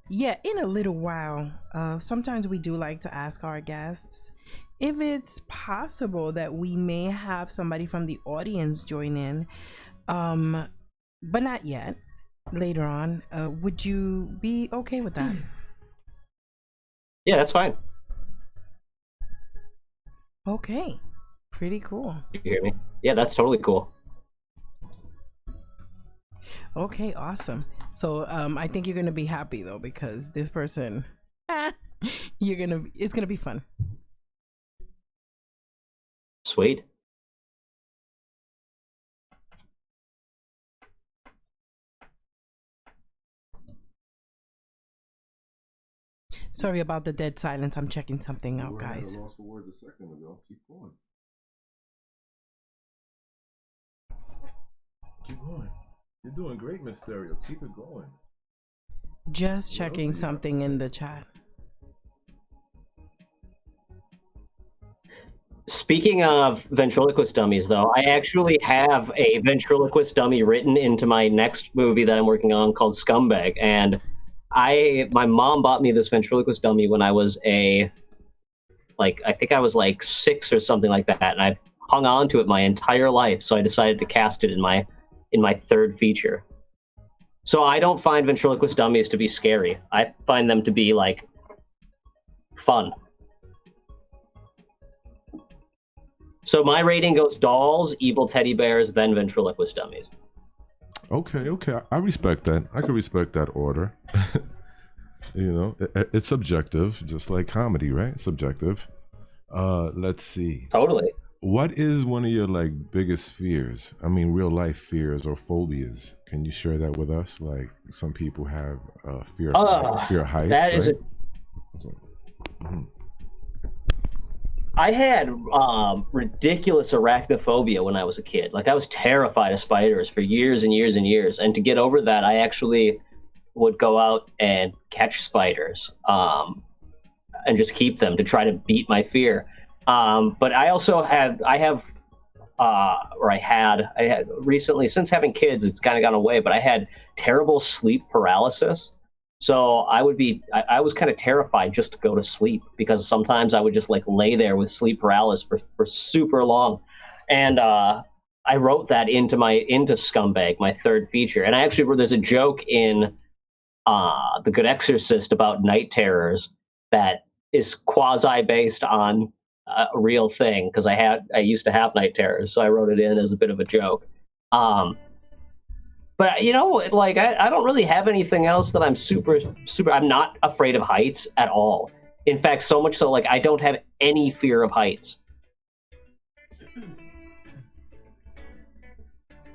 Speaker 3: yeah, in a little while, sometimes we do like to ask our guests if it's possible that we may have somebody from the audience join in, but not yet. Later on, would you be okay with that?
Speaker 2: Yeah, that's fine.
Speaker 3: Okay, pretty cool.
Speaker 2: You hear me? Yeah, that's totally cool.
Speaker 3: Okay, awesome. So I think you're gonna be happy though, because this person, it's gonna be fun.
Speaker 2: Sweet.
Speaker 3: Sorry about the dead silence. I'm checking something out, guys.
Speaker 1: I lost for words a second ago. Keep going. Keep going. You're doing great, Mysterio. Keep it going.
Speaker 3: Just checking something in the chat.
Speaker 2: Speaking of ventriloquist dummies, though, I actually have a ventriloquist dummy written into my next movie that I'm working on called Scumbag, and my mom bought me this ventriloquist dummy when I was I think I was like 6 or something like that, and I've hung on to it my entire life, so I decided to cast it in my third feature. So I don't find ventriloquist dummies to be scary. I find them to be, like, fun. So my rating goes dolls, evil teddy bears, then ventriloquist dummies.
Speaker 1: Okay. I respect that. I can respect that order. You know, it's subjective, just like comedy, right? Subjective. Let's see.
Speaker 2: Totally.
Speaker 1: What is one of your, like, biggest fears? I mean, real life fears or phobias. Can you share that with us? Like, some people have fear of heights.
Speaker 2: That is
Speaker 1: right?
Speaker 2: I had ridiculous arachnophobia when I was a kid. Like, I was terrified of spiders for years and years and years. And to get over that, I actually would go out and catch spiders and just keep them to try to beat my fear. But I also had recently, since having kids, it's kind of gone away, but I had terrible sleep paralysis. So I was kind of terrified just to go to sleep, because sometimes I would just, like, lay there with sleep paralysis for super long. And I wrote that into Scumbag, my third feature. And there's a joke in The Good Exorcist about night terrors, that is quasi based on a real thing, because I used to have night terrors, so I wrote it in as a bit of a joke. But like I don't really have anything else that I'm super. I'm not afraid of heights at all. In fact, so much so, like, I don't have any fear of heights.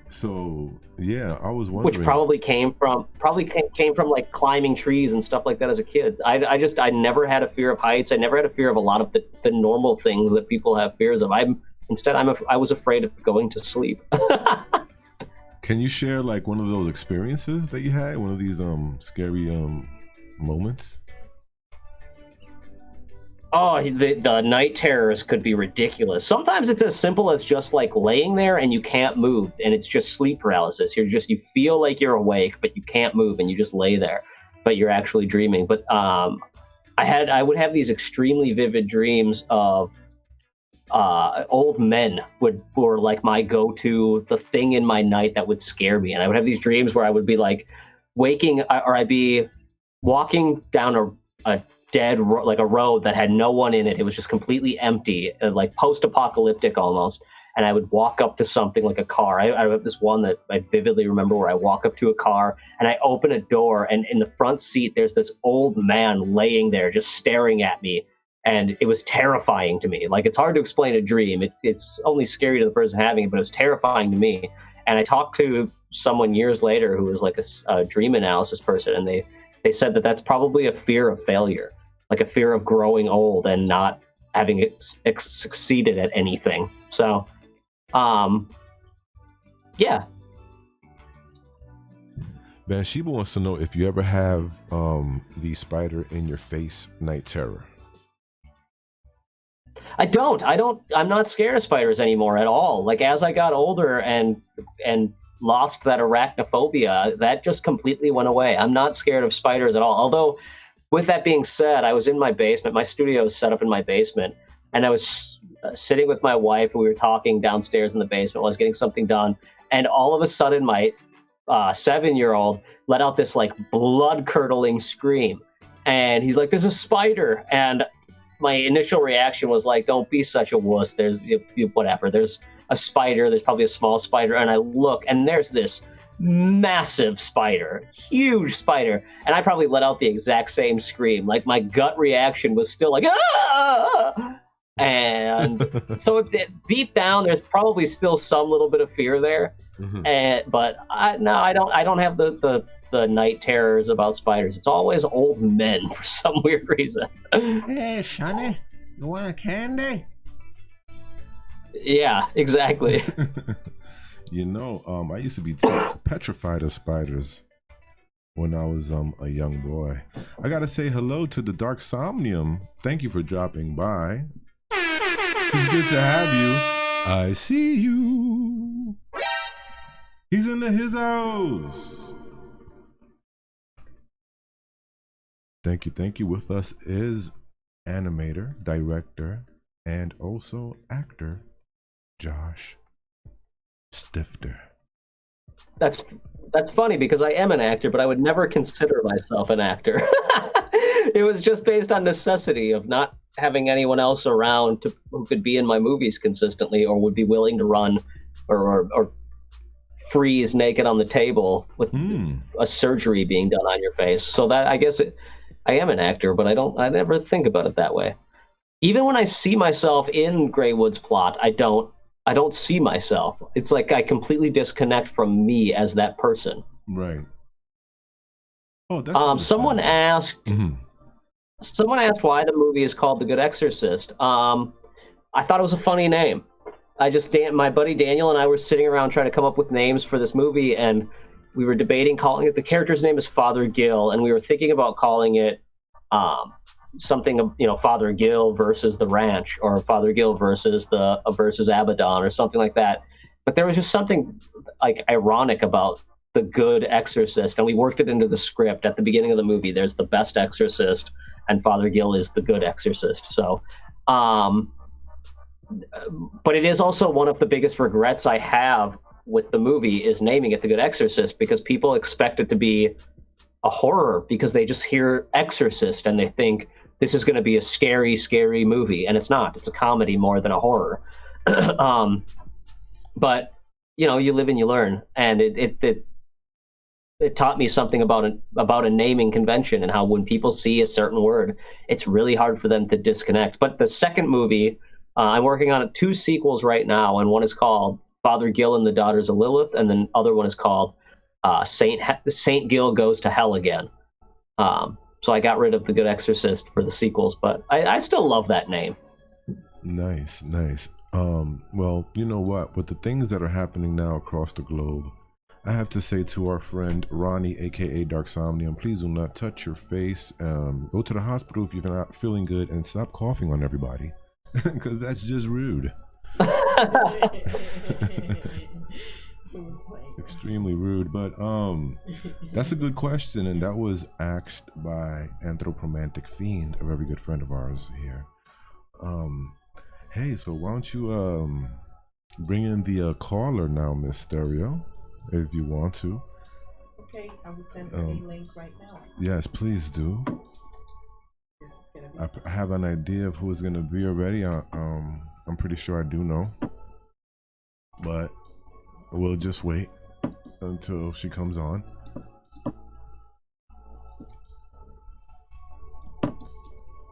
Speaker 1: So yeah, I was wondering.
Speaker 2: Which probably came from like climbing trees and stuff like that as a kid. I never had a fear of heights. I never had a fear of a lot of the normal things that people have fears of. I was afraid of going to sleep.
Speaker 1: Can you share like one of those experiences that you had? One of these scary moments?
Speaker 2: Oh, the night terrors could be ridiculous. Sometimes it's as simple as just like laying there and you can't move, and it's just sleep paralysis. You feel like you're awake, but you can't move, and you just lay there, but you're actually dreaming. But I would have these extremely vivid dreams of old men were like my go-to, the thing in my night that would scare me. And I would have these dreams where I would be like waking, or I'd be walking down a dead like a road that had no one in it. It was just completely empty, like post-apocalyptic almost. And I would walk up to something like a car. I have this one that I vividly remember where I walk up to a car and I open a door, and in the front seat there's this old man laying there just staring at me. And it was terrifying to me. Like, it's hard to explain a dream. It's only scary to the person having it, but it was terrifying to me. And I talked to someone years later who was like a dream analysis person, and they said that that's probably a fear of failure, like a fear of growing old and not having succeeded at anything. So, yeah.
Speaker 1: Bathsheba wants to know if you ever have the spider in your face night terror.
Speaker 2: I'm not scared of spiders anymore at all. Like, as I got older and lost that arachnophobia, that just completely went away. I'm not scared of spiders at all. Although, with that being said, I was in my basement. My studio is set up in my basement, and I was sitting with my wife, and we were talking downstairs in the basement while I was getting something done. And all of a sudden, my 7-year-old let out this like blood-curdling scream, and he's like, "There's a spider!" And my initial reaction was like, "Don't be such a wuss. There's whatever. There's a spider. There's probably a small spider." And I look, and there's this massive spider, huge spider. And I probably let out the exact same scream. Like, my gut reaction was still like, "Ah!" And so deep down, there's probably still some little bit of fear there. Mm-hmm. But I don't have the night terrors about spiders. It's always old men for some weird reason.
Speaker 6: Hey, Sonny, you want a candy?
Speaker 2: Yeah, exactly.
Speaker 1: I used to be petrified of spiders when I was a young boy. I gotta say hello to the Dark Somnium. Thank you for dropping by. It's good to have you. I see you. He's in his house. Thank you. With us is animator, director, and also actor Josh Stifter.
Speaker 2: That's funny, because I am an actor, but I would never consider myself an actor. It was just based on necessity of not having anyone else around who could be in my movies consistently, or would be willing to run or freeze naked on the table with a surgery being done on your face. So that, I guess I am an actor, but I never think about it that way. Even when I see myself in Greywood's plot, I don't see myself. It's like I completely disconnect from me as that person.
Speaker 1: Right. Oh, that's
Speaker 2: someone asked why the movie is called The Good Exorcist. I thought it was a funny name. My buddy Daniel and I were sitting around trying to come up with names for this movie, and we were debating calling it. The character's name is Father Gill, and we were thinking about calling it something, Father Gill versus the Ranch, or Father Gill versus Abaddon, or something like that. But there was just something like ironic about The Good Exorcist, and we worked it into the script. At the beginning of the movie, there's the best exorcist, and Father Gill is the good exorcist. So, but it is also one of the biggest regrets I have with the movie is naming it The Good Exorcist, because people expect it to be a horror, because they just hear exorcist and they think this is going to be a scary, scary movie, and it's not. It's a comedy more than a horror. But you know, you live and you learn, and it taught me something about a naming convention and how when people see a certain word, it's really hard for them to disconnect. But the second movie, I'm working on 2 sequels right now, and one is called Father Gill and the Daughters of Lilith, and then the other one is called Saint Gill Goes to Hell Again. So I got rid of the Good Exorcist for the sequels, but I still love that name.
Speaker 1: Nice. Well, you know what? With the things that are happening now across the globe, I have to say to our friend Ronnie, aka Dark Somnium, please do not touch your face. Go to the hospital if you're not feeling good, and stop coughing on everybody, because that's just rude. Extremely rude. But that's a good question, and that was asked by Anthropomantic Fiend, a very good friend of ours here. Hey, so why don't you bring in the caller now, Miss Stereo, if you want to.
Speaker 3: Okay, I will send a link right now.
Speaker 1: Yes, please do. I have an idea of who is going to be already. I'm pretty sure I do know, but we'll just wait until she comes on.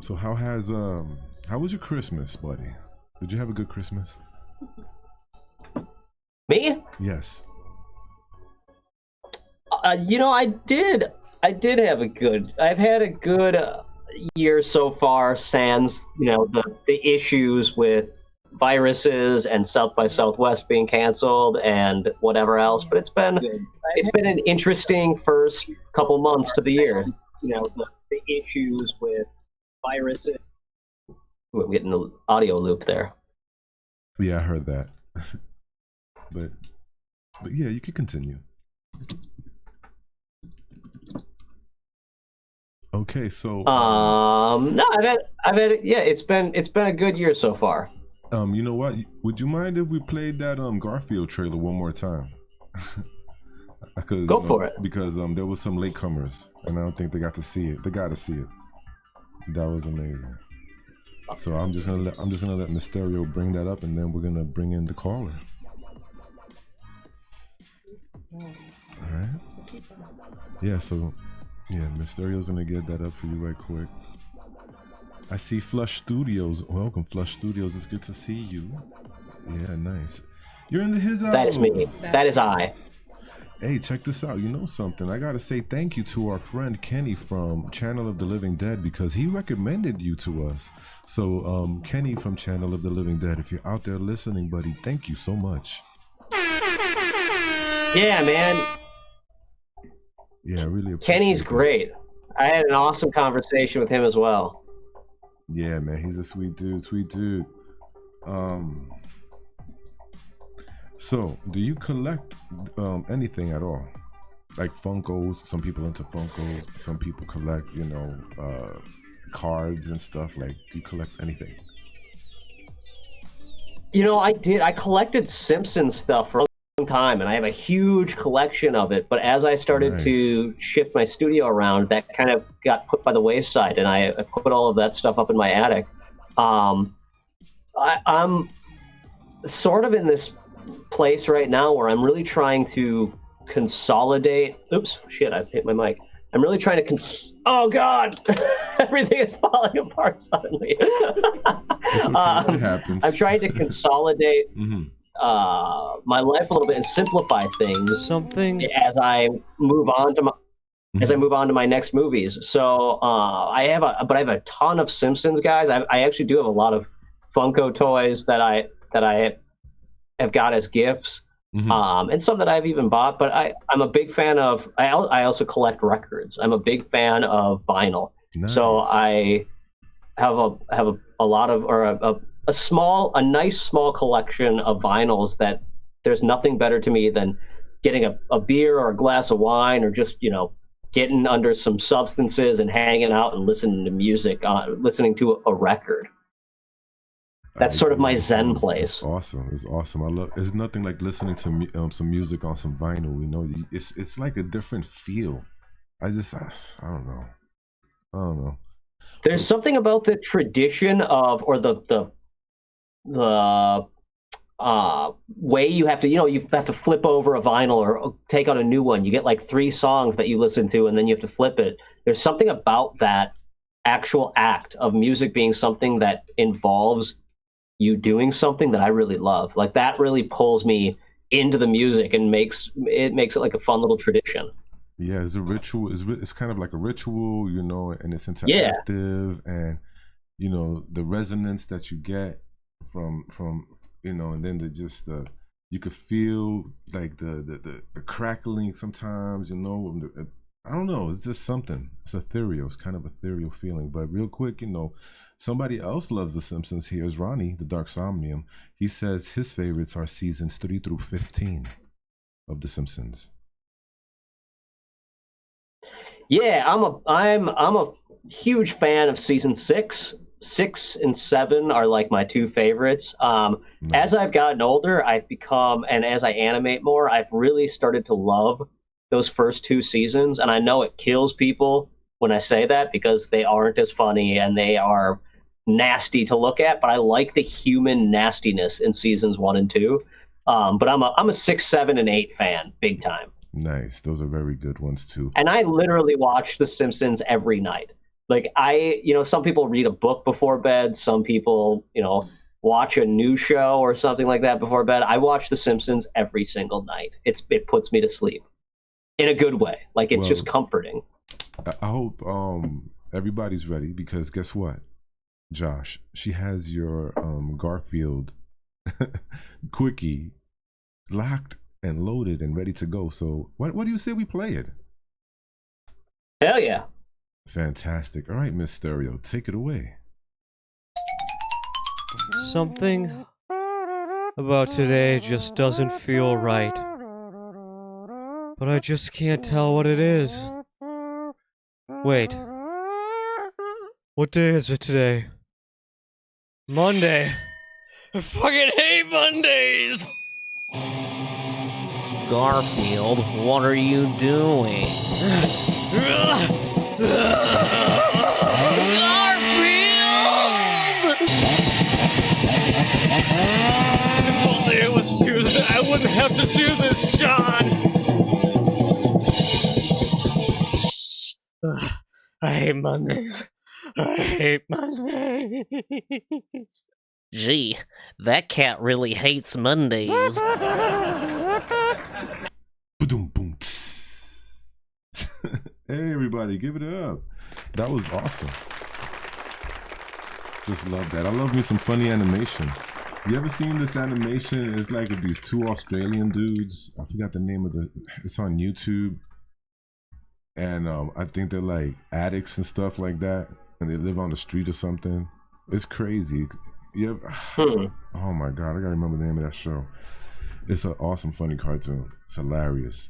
Speaker 1: So how was your Christmas, buddy? Did you have a good Christmas?
Speaker 2: Me?
Speaker 1: Yes.
Speaker 2: You know, I did have I've had a good year so far, sans, you know, the issues with viruses and South by Southwest being canceled and whatever else, but it's been an interesting first couple months to the year. You know, the issues with viruses. We're getting the audio loop there.
Speaker 1: Yeah, I heard that. but yeah, you can continue. Okay, so
Speaker 2: no, I've had yeah, it's been a good year so far.
Speaker 1: You know what? Would you mind if we played that Garfield trailer one more time?
Speaker 2: Go for it.
Speaker 1: Because there was some latecomers, and I don't think they got to see it. They got to see it. That was amazing. So I'm just gonna let Mysterio bring that up, and then we're gonna bring in the caller. All right. Yeah. So yeah, Mysterio's gonna get that up for you right quick. I see Flush Studios. Welcome, Flush Studios. It's good to see you. Yeah, nice. You're in his house.
Speaker 2: That is me. That is I.
Speaker 1: Hey, check this out. You know something? I gotta say thank you to our friend Kenny from Channel of the Living Dead, because he recommended you to us. So, Kenny from Channel of the Living Dead, if you're out there listening, buddy, thank you so much.
Speaker 2: Yeah, man.
Speaker 1: Yeah, I really appreciate
Speaker 2: Kenny's
Speaker 1: that. Great.
Speaker 2: I had an awesome conversation with him as well.
Speaker 1: Yeah, man, he's a sweet dude. So, do you collect anything at all? Like Funkos? Some people into Funkos. Some people collect, you know, cards and stuff. Like, do you collect anything?
Speaker 2: You know, I did. I collected Simpsons stuff for a long time, and I have a huge collection of it. But as I started to shift my studio around, that kind of got put by the wayside, and I put all of that stuff up in my attic. I'm sort of in this place right now where I'm really trying to consolidate. Oops, shit! I hit my mic. I'm really trying to oh God, everything is falling apart suddenly.
Speaker 1: It's okay. It happens.
Speaker 2: I'm trying to consolidate my life a little bit and simplify things. As I move on to my next movies. So I have a ton of Simpsons guys. I actually do have a lot of Funko toys that I have got as gifts. And some that I've even bought, but I'm a big fan of. I also collect records. I'm a big fan of vinyl. Nice. So I have a lot of, or a nice small collection of vinyls that there's nothing better to me than getting a beer or a glass of wine, or just, you know, getting under some substances and hanging out and listening to music, listening to a record. That's sort of my Zen place.
Speaker 1: It's awesome. I love. It's nothing like listening to some music on some vinyl. You know, it's like a different feel. I don't know.
Speaker 2: There's something about the tradition of, or the way you have to, you have to flip over a vinyl or take out a new one. You get like 3 songs that you listen to, and then you have to flip it. There's something about that actual act of music being something that involves you doing something that I really love. Like that really pulls me into the music and makes it like a fun little tradition.
Speaker 1: Yeah, it's a ritual. It's kind of like a ritual, and it's interactive, and the resonance that you get from and then you could feel like the crackling sometimes, I don't know, it's just something. It's ethereal. It's kind of ethereal feeling. But real quick, somebody else loves The Simpsons. Here's Ronnie, the Dark Somnium. He says his favorites are seasons 3 through 15 of The Simpsons.
Speaker 2: Yeah, I'm a huge fan of season 6. 6 and 7 are like my 2 favorites. Nice. As I've gotten older, I've become, and as I animate more, I've really started to love those first 2 seasons. And I know it kills people when I say that because they aren't as funny and they are nasty to look at. But I like the human nastiness in seasons 1 and 2. But I'm a 6, 7, and 8 fan, big time.
Speaker 1: Nice. Those are very good ones too.
Speaker 2: And I literally watch The Simpsons every night. Like some people read a book before bed. Some people, watch a new show or something like that before bed. I watch The Simpsons every single night. It puts me to sleep in a good way. Like it's just comforting.
Speaker 1: I hope everybody's ready because guess what, Josh? She has your Garfield quickie locked and loaded and ready to go. So what do you say we play it?
Speaker 2: Hell yeah.
Speaker 1: Fantastic. All right, Miss Stereo, take it away.
Speaker 7: Something about today just doesn't feel right. But I just can't tell what it is. Wait. What day is it today? Monday. I fucking hate Mondays!
Speaker 8: Garfield, what are you doing?
Speaker 7: Garfield! If only it was Tuesday, I wouldn't have to do this, John! I hate Mondays. I hate Mondays.
Speaker 8: Gee, that cat really hates Mondays.
Speaker 1: Hey everybody, give it up. That was awesome. Just love that. I love me some funny animation. You ever seen this animation? It's like of these 2 Australian dudes. I forgot the name of it's on YouTube. And I think they're like addicts and stuff like that. And they live on the street or something. It's crazy. Oh my god, I gotta remember the name of that show. It's an awesome, funny cartoon. It's hilarious.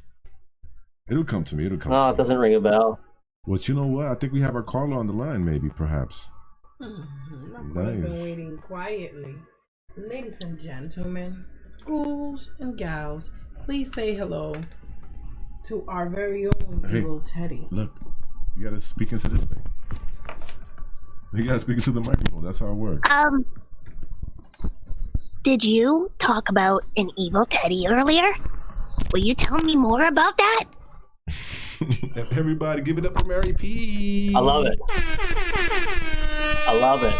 Speaker 1: It'll come to me. It
Speaker 2: doesn't ring a bell.
Speaker 1: Well, you know what? I think we have our caller on the line, maybe, perhaps.
Speaker 3: I've been waiting quietly. Ladies and gentlemen, ghouls and gals, please say hello to our very own Evil Teddy.
Speaker 1: Look, you gotta speak into this thing. You gotta speak into the microphone. That's how it works.
Speaker 9: Did you talk about an Evil Teddy earlier? Will you tell me more about that?
Speaker 1: Everybody give it up for Mary P.
Speaker 2: I love it. I love it.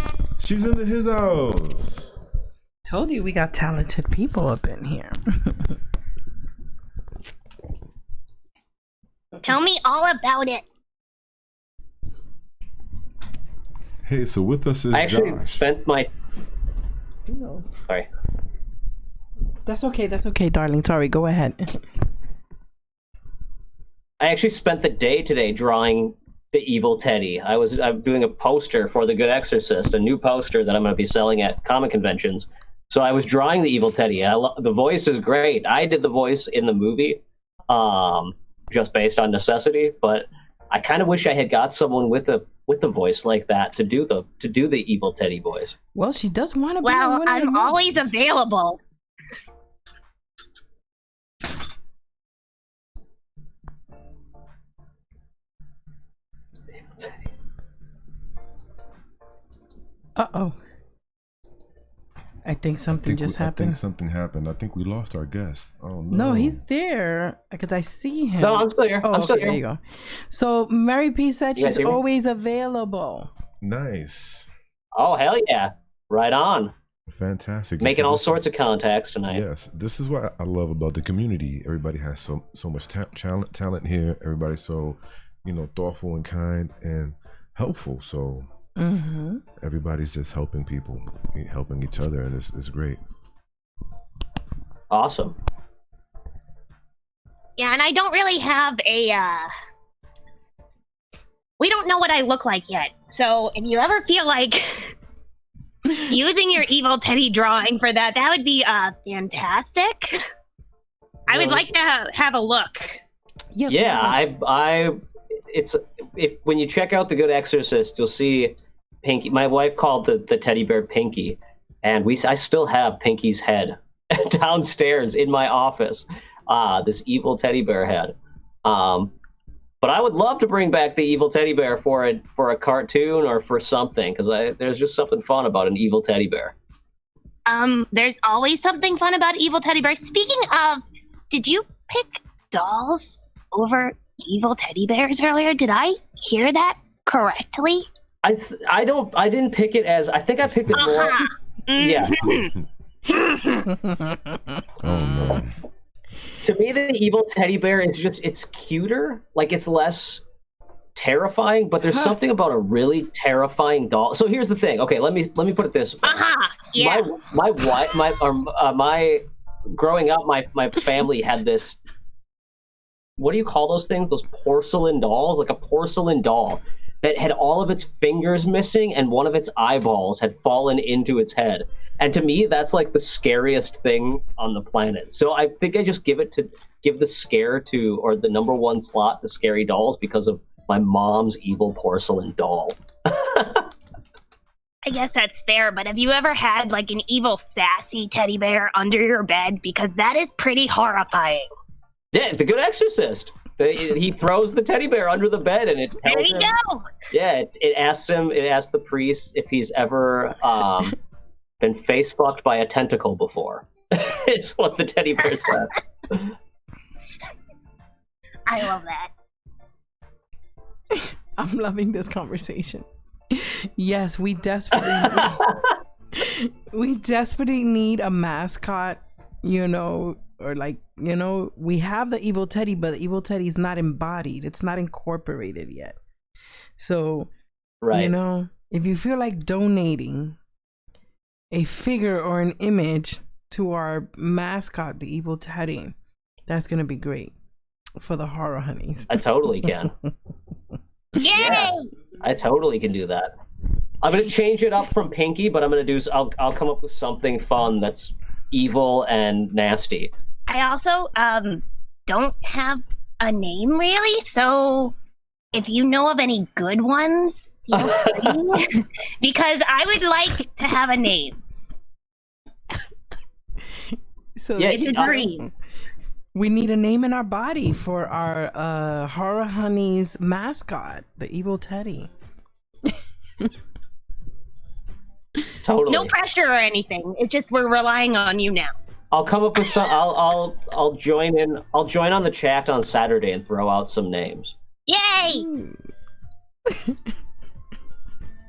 Speaker 1: She's into his house.
Speaker 3: Told you we got talented people up in here.
Speaker 9: Tell me all about it.
Speaker 1: Hey, so with us is
Speaker 2: I actually
Speaker 1: Josh.
Speaker 2: spent my... Sorry.
Speaker 3: That's okay, darling. Sorry, go ahead.
Speaker 2: I actually spent the day today drawing the Evil Teddy. I'm doing a poster for the Good Exorcist, a new poster that I'm going to be selling at comic conventions. So I was drawing the Evil Teddy. The voice is great. I did the voice in the movie, just based on necessity. But I kind of wish I had got someone with a voice like that to do the Evil Teddy voice.
Speaker 3: Well, she does want to.
Speaker 9: Well, I'm always available.
Speaker 3: Uh-oh. I think something just happened.
Speaker 1: I think something happened. I think we lost our guest. Oh no.
Speaker 3: No, he's there because I see him.
Speaker 2: No, I'm still here.
Speaker 3: Oh,
Speaker 2: I'm still
Speaker 3: okay,
Speaker 2: here.
Speaker 3: There you go. So Mary P said she's always available.
Speaker 1: Nice.
Speaker 2: Oh, hell yeah. Right on.
Speaker 1: Fantastic.
Speaker 2: Making all sorts of contacts tonight.
Speaker 1: Yes, this is what I love about the community. Everybody has so much talent here. Everybody's so, thoughtful and kind and helpful. So everybody's just helping people, helping each other, and it's great.
Speaker 2: Awesome.
Speaker 9: Yeah, and I don't really have we don't know what I look like yet. So if you ever feel like using your evil teddy drawing for that would be fantastic. I would like to have a look.
Speaker 3: Yes.
Speaker 2: Yeah, when you check out the Good Exorcist, you'll see Pinky. My wife called the teddy bear Pinky, and I still have Pinky's head downstairs in my office. This evil teddy bear head. But I would love to bring back the evil teddy bear for a cartoon or for something, because there's just something fun about an evil teddy bear.
Speaker 9: There's always something fun about evil teddy bears. Speaking of, did you pick dolls over evil teddy bears earlier? Did I hear that correctly?
Speaker 2: I didn't pick it as. I think I picked it more. Yeah.
Speaker 1: Oh no.
Speaker 2: To me, the evil teddy bear is it's cuter. Like, it's less terrifying, but there's something about a really terrifying doll. So here's the thing. Okay, let me put it this way.
Speaker 9: Yeah.
Speaker 2: My growing up, my family had this. What do you call those things? Those porcelain dolls, like a porcelain doll that had all of its fingers missing and one of its eyeballs had fallen into its head. And to me, that's like the scariest thing on the planet. So I think I just give the scare to, or the #1 slot to scary dolls because of my mom's evil porcelain doll.
Speaker 9: I guess that's fair, but have you ever had like an evil sassy teddy bear under your bed? Because that is pretty horrifying.
Speaker 2: Yeah, the Good Exorcist. He throws the teddy bear under the bed, and it tells him. There you go. Yeah, it asks the priest if he's ever been face fucked by a tentacle before. It's what the teddy bear said.
Speaker 9: I love that.
Speaker 3: I'm loving this conversation. Yes, we desperately need a mascot, or like, we have the evil teddy, but the evil teddy is not embodied. It's not incorporated yet. So,
Speaker 2: right.
Speaker 3: If you feel like donating a figure or an image to our mascot, the evil teddy, that's going to be great for the Horror Honeyz.
Speaker 2: I totally can.
Speaker 9: Yay!
Speaker 2: Yeah, I totally can do that. I'm going to change it up from Pinky, but I'll come up with something fun that's evil and nasty.
Speaker 9: I also don't have a name really, so if you know of any good ones, feel free, because I would like to have a name.
Speaker 3: So
Speaker 9: yeah, it's a dream.
Speaker 3: We need a name in our body for our Horror Honeyz mascot, the evil teddy.
Speaker 2: Totally.
Speaker 9: No pressure or anything. It's just we're relying on you now.
Speaker 2: I'll come up with some. I'll join in. I'll join on the chat on Saturday and throw out some names.
Speaker 9: Yay!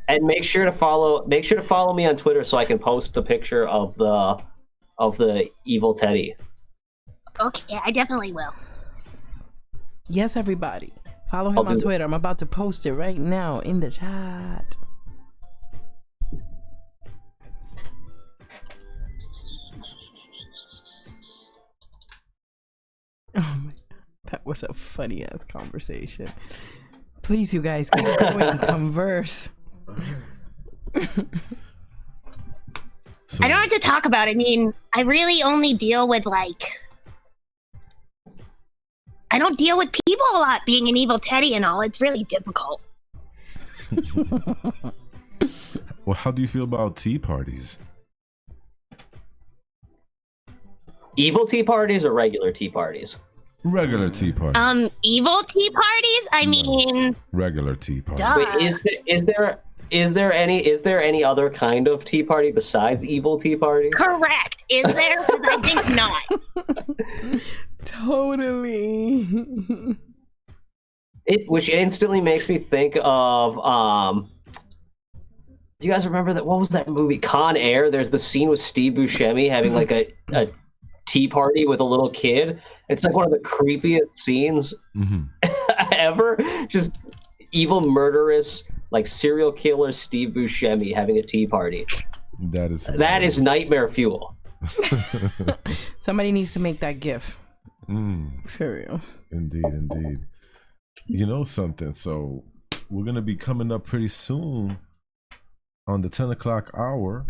Speaker 2: And make sure to follow me on Twitter so I can post the picture of the evil teddy.
Speaker 9: Okay, I definitely will.
Speaker 3: Yes, everybody. Follow him on Twitter. I'm about to post it right now in the chat. Oh my God, that was a funny ass conversation. Please, you guys, keep going. Converse.
Speaker 9: I don't have to talk about it. I mean, I really only deal with I don't deal with people a lot, being an evil teddy and all. It's really difficult.
Speaker 1: Well, how do you feel about tea parties?
Speaker 2: Evil tea parties or regular tea parties?
Speaker 1: Regular tea parties.
Speaker 9: Evil tea parties? I mean,
Speaker 1: regular tea parties.
Speaker 9: Duh.
Speaker 2: Wait, is there Is there any other kind of tea party besides evil tea party?
Speaker 9: Correct. Is there? Because I think not.
Speaker 3: Totally.
Speaker 2: Which instantly makes me think of do you guys remember that? What was that movie? Con Air. There's the scene with Steve Buscemi having like a tea party with a little kid. It's like one of the creepiest scenes ever. Just evil, murderous, like serial killer Steve Buscemi having a tea party. That is nightmare fuel.
Speaker 3: Somebody needs to make that GIF. For real.
Speaker 1: Indeed. You know something? So we're gonna be coming up pretty soon on the 10 o'clock hour.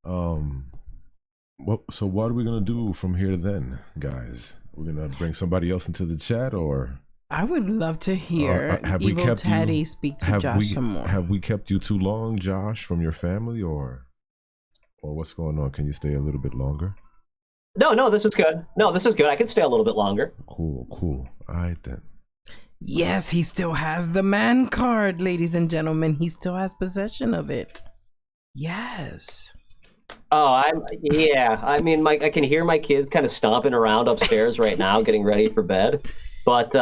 Speaker 1: So what are we gonna do from here then, guys? We're gonna bring somebody else into the chat, or
Speaker 3: I would love to hear Evil Teddy speak to Josh some more.
Speaker 1: Have we kept you too long, Josh, from your family, or what's going on? Can you stay a little bit longer?
Speaker 2: No, this is good. I can stay a little bit longer.
Speaker 1: Cool. All right then.
Speaker 3: Yes, he still has the man card, ladies and gentlemen. He still has possession of it. Yes.
Speaker 2: Oh, I mean, I can hear my kids kind of stomping around upstairs right now, getting ready for bed. But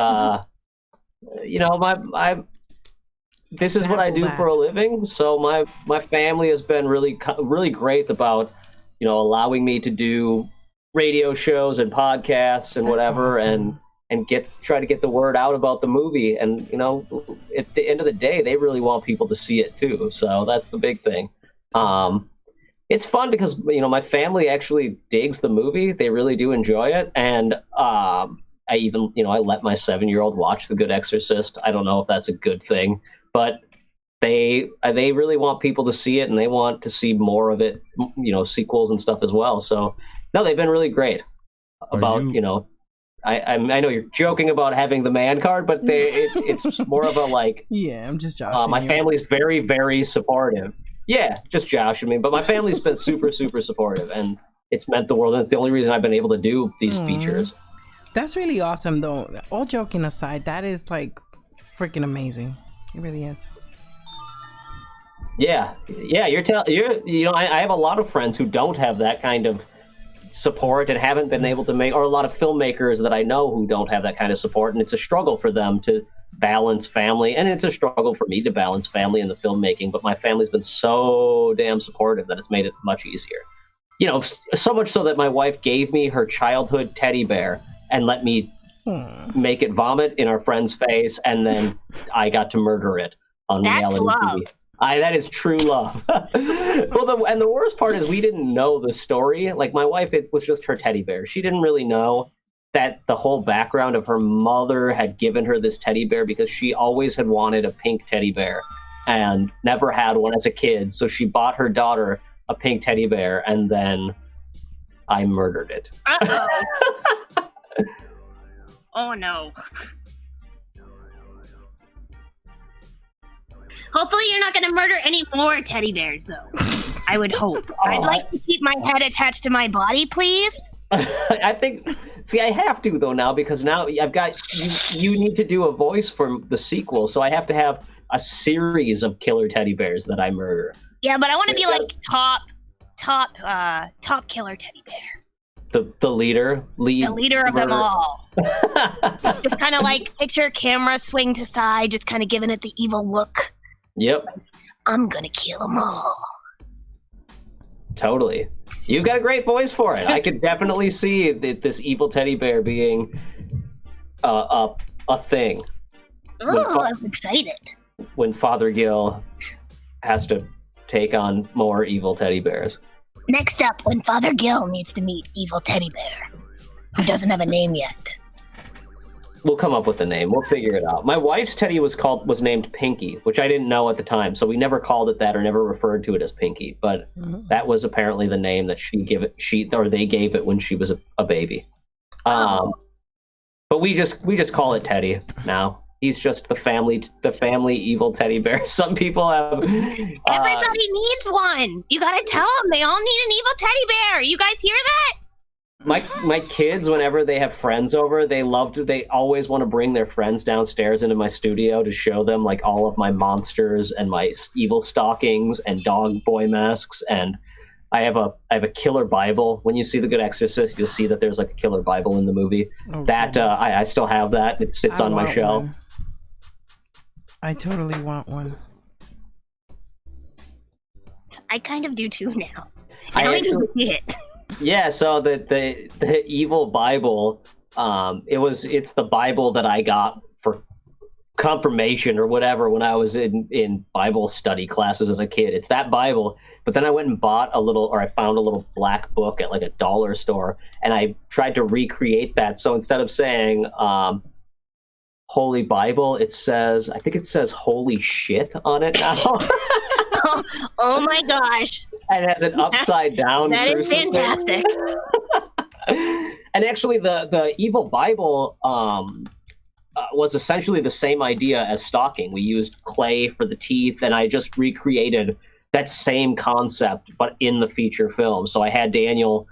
Speaker 2: this is what I do for a living. So my family has been really great about, allowing me to do radio shows and podcasts and whatever, awesome. and try to get the word out about the movie. And at the end of the day, they really want people to see it too. So that's the big thing. It's fun because my family actually digs the movie. They really do enjoy it, and I even I let my 7-year-old watch The Good Exorcist. I don't know if that's a good thing, but they really want people to see it, and they want to see more of it. Sequels and stuff as well. So no, they've been really great about I know you're joking about having the man card, but it's more of a like.
Speaker 3: Yeah, I'm just joshing.
Speaker 2: My family's very, very supportive. Yeah, just joshing me. But my family's been super, super supportive, and it's meant the world. And it's the only reason I've been able to do these features. That's
Speaker 3: really awesome, though. All joking aside, that is like freaking amazing. It really is.
Speaker 2: Yeah. I have a lot of friends who don't have that kind of support and haven't been able to make, or a lot of filmmakers that I know who don't have that kind of support, and it's a struggle for them to balance family, and it's a struggle for me to balance family and the filmmaking, but my family's been so damn supportive that it's made it much easier. So much so that my wife gave me her childhood teddy bear and let me make it vomit in our friend's face, and then I got to murder it on reality TV. That is true love. Well, and the worst part is we didn't know the story. Like, my wife, it was just her teddy bear. She didn't really know that the whole background of her mother had given her this teddy bear because she always had wanted a pink teddy bear and never had one as a kid. So she bought her daughter a pink teddy bear, and then I murdered it.
Speaker 9: Uh-oh. Oh, no. Hopefully you're not going to murder any more teddy bears, though. I would hope. I'd like to keep my head attached to my body, please.
Speaker 2: I think... See, I have to, though, now, because now I've got... You need to do a voice for the sequel, so I have to have a series of killer teddy bears that I murder.
Speaker 9: Yeah, but I want to be, like, top killer teddy bear.
Speaker 2: The leader?
Speaker 9: The leader of them all. Just kind of, like, picture camera swing to side, just kind of giving it the evil look.
Speaker 2: Yep.
Speaker 9: I'm gonna kill them all.
Speaker 2: Totally. You've got a great voice for it. I could definitely see this evil teddy bear being a thing.
Speaker 9: Oh, I'm excited.
Speaker 2: When Father Gil has to take on more evil teddy bears.
Speaker 9: Next up, when Father Gil needs to meet evil teddy bear, who doesn't have a name yet.
Speaker 2: We'll come up with a name. We'll figure it out. My wife's teddy was named Pinky, which I didn't know at the time, so we never called it that or never referred to it as Pinky. But that was apparently the name that they gave it when she was a baby. But we just call it Teddy now. He's just the family evil teddy bear. Some people have.
Speaker 9: Everybody needs one. You gotta tell them they all need an evil teddy bear. You guys hear that?
Speaker 2: My kids, whenever they have friends over, they always want to bring their friends downstairs into my studio to show them like all of my monsters and my evil stockings and dog boy masks. And I have a killer Bible. When you see The Good Exorcist, you'll see that there's like a killer Bible in the movie. I still have that. It sits on my shelf.
Speaker 3: I totally want one.
Speaker 9: I kind of do too now. I need to see it.
Speaker 2: Yeah, so the evil Bible, it's the Bible that I got for confirmation or whatever when I was in Bible study classes as a kid. It's that Bible, but then I went and I found a little black book at like a dollar store, and I tried to recreate that. So instead of saying Holy Bible, I think it says holy shit on it now.
Speaker 9: Oh my gosh.
Speaker 2: And it has an upside down.
Speaker 9: That is fantastic.
Speaker 2: And actually the evil Bible was essentially the same idea as stalking. We used clay for the teeth, and I just recreated that same concept but in the feature film. So I had Daniel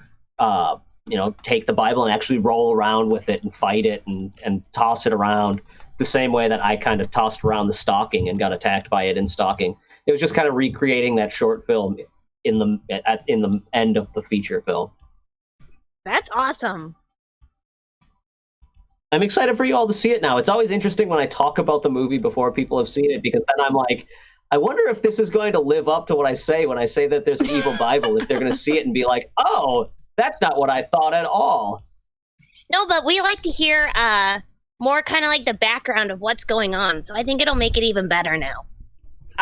Speaker 2: take the Bible and actually roll around with it and fight it and toss it around the same way that I kind of tossed around the stalking and got attacked by it in stalking. It was just kind of recreating that short film in the end of the feature film.
Speaker 9: That's awesome.
Speaker 2: I'm excited for you all to see it now. It's always interesting when I talk about the movie before people have seen it, because then I'm like, I wonder if this is going to live up to what I say when I say that there's an evil Bible, if they're going to see it and be like, oh, that's not what I thought at all.
Speaker 9: No, but we like to hear more kind of like the background of what's going on. So I think it'll make it even better now.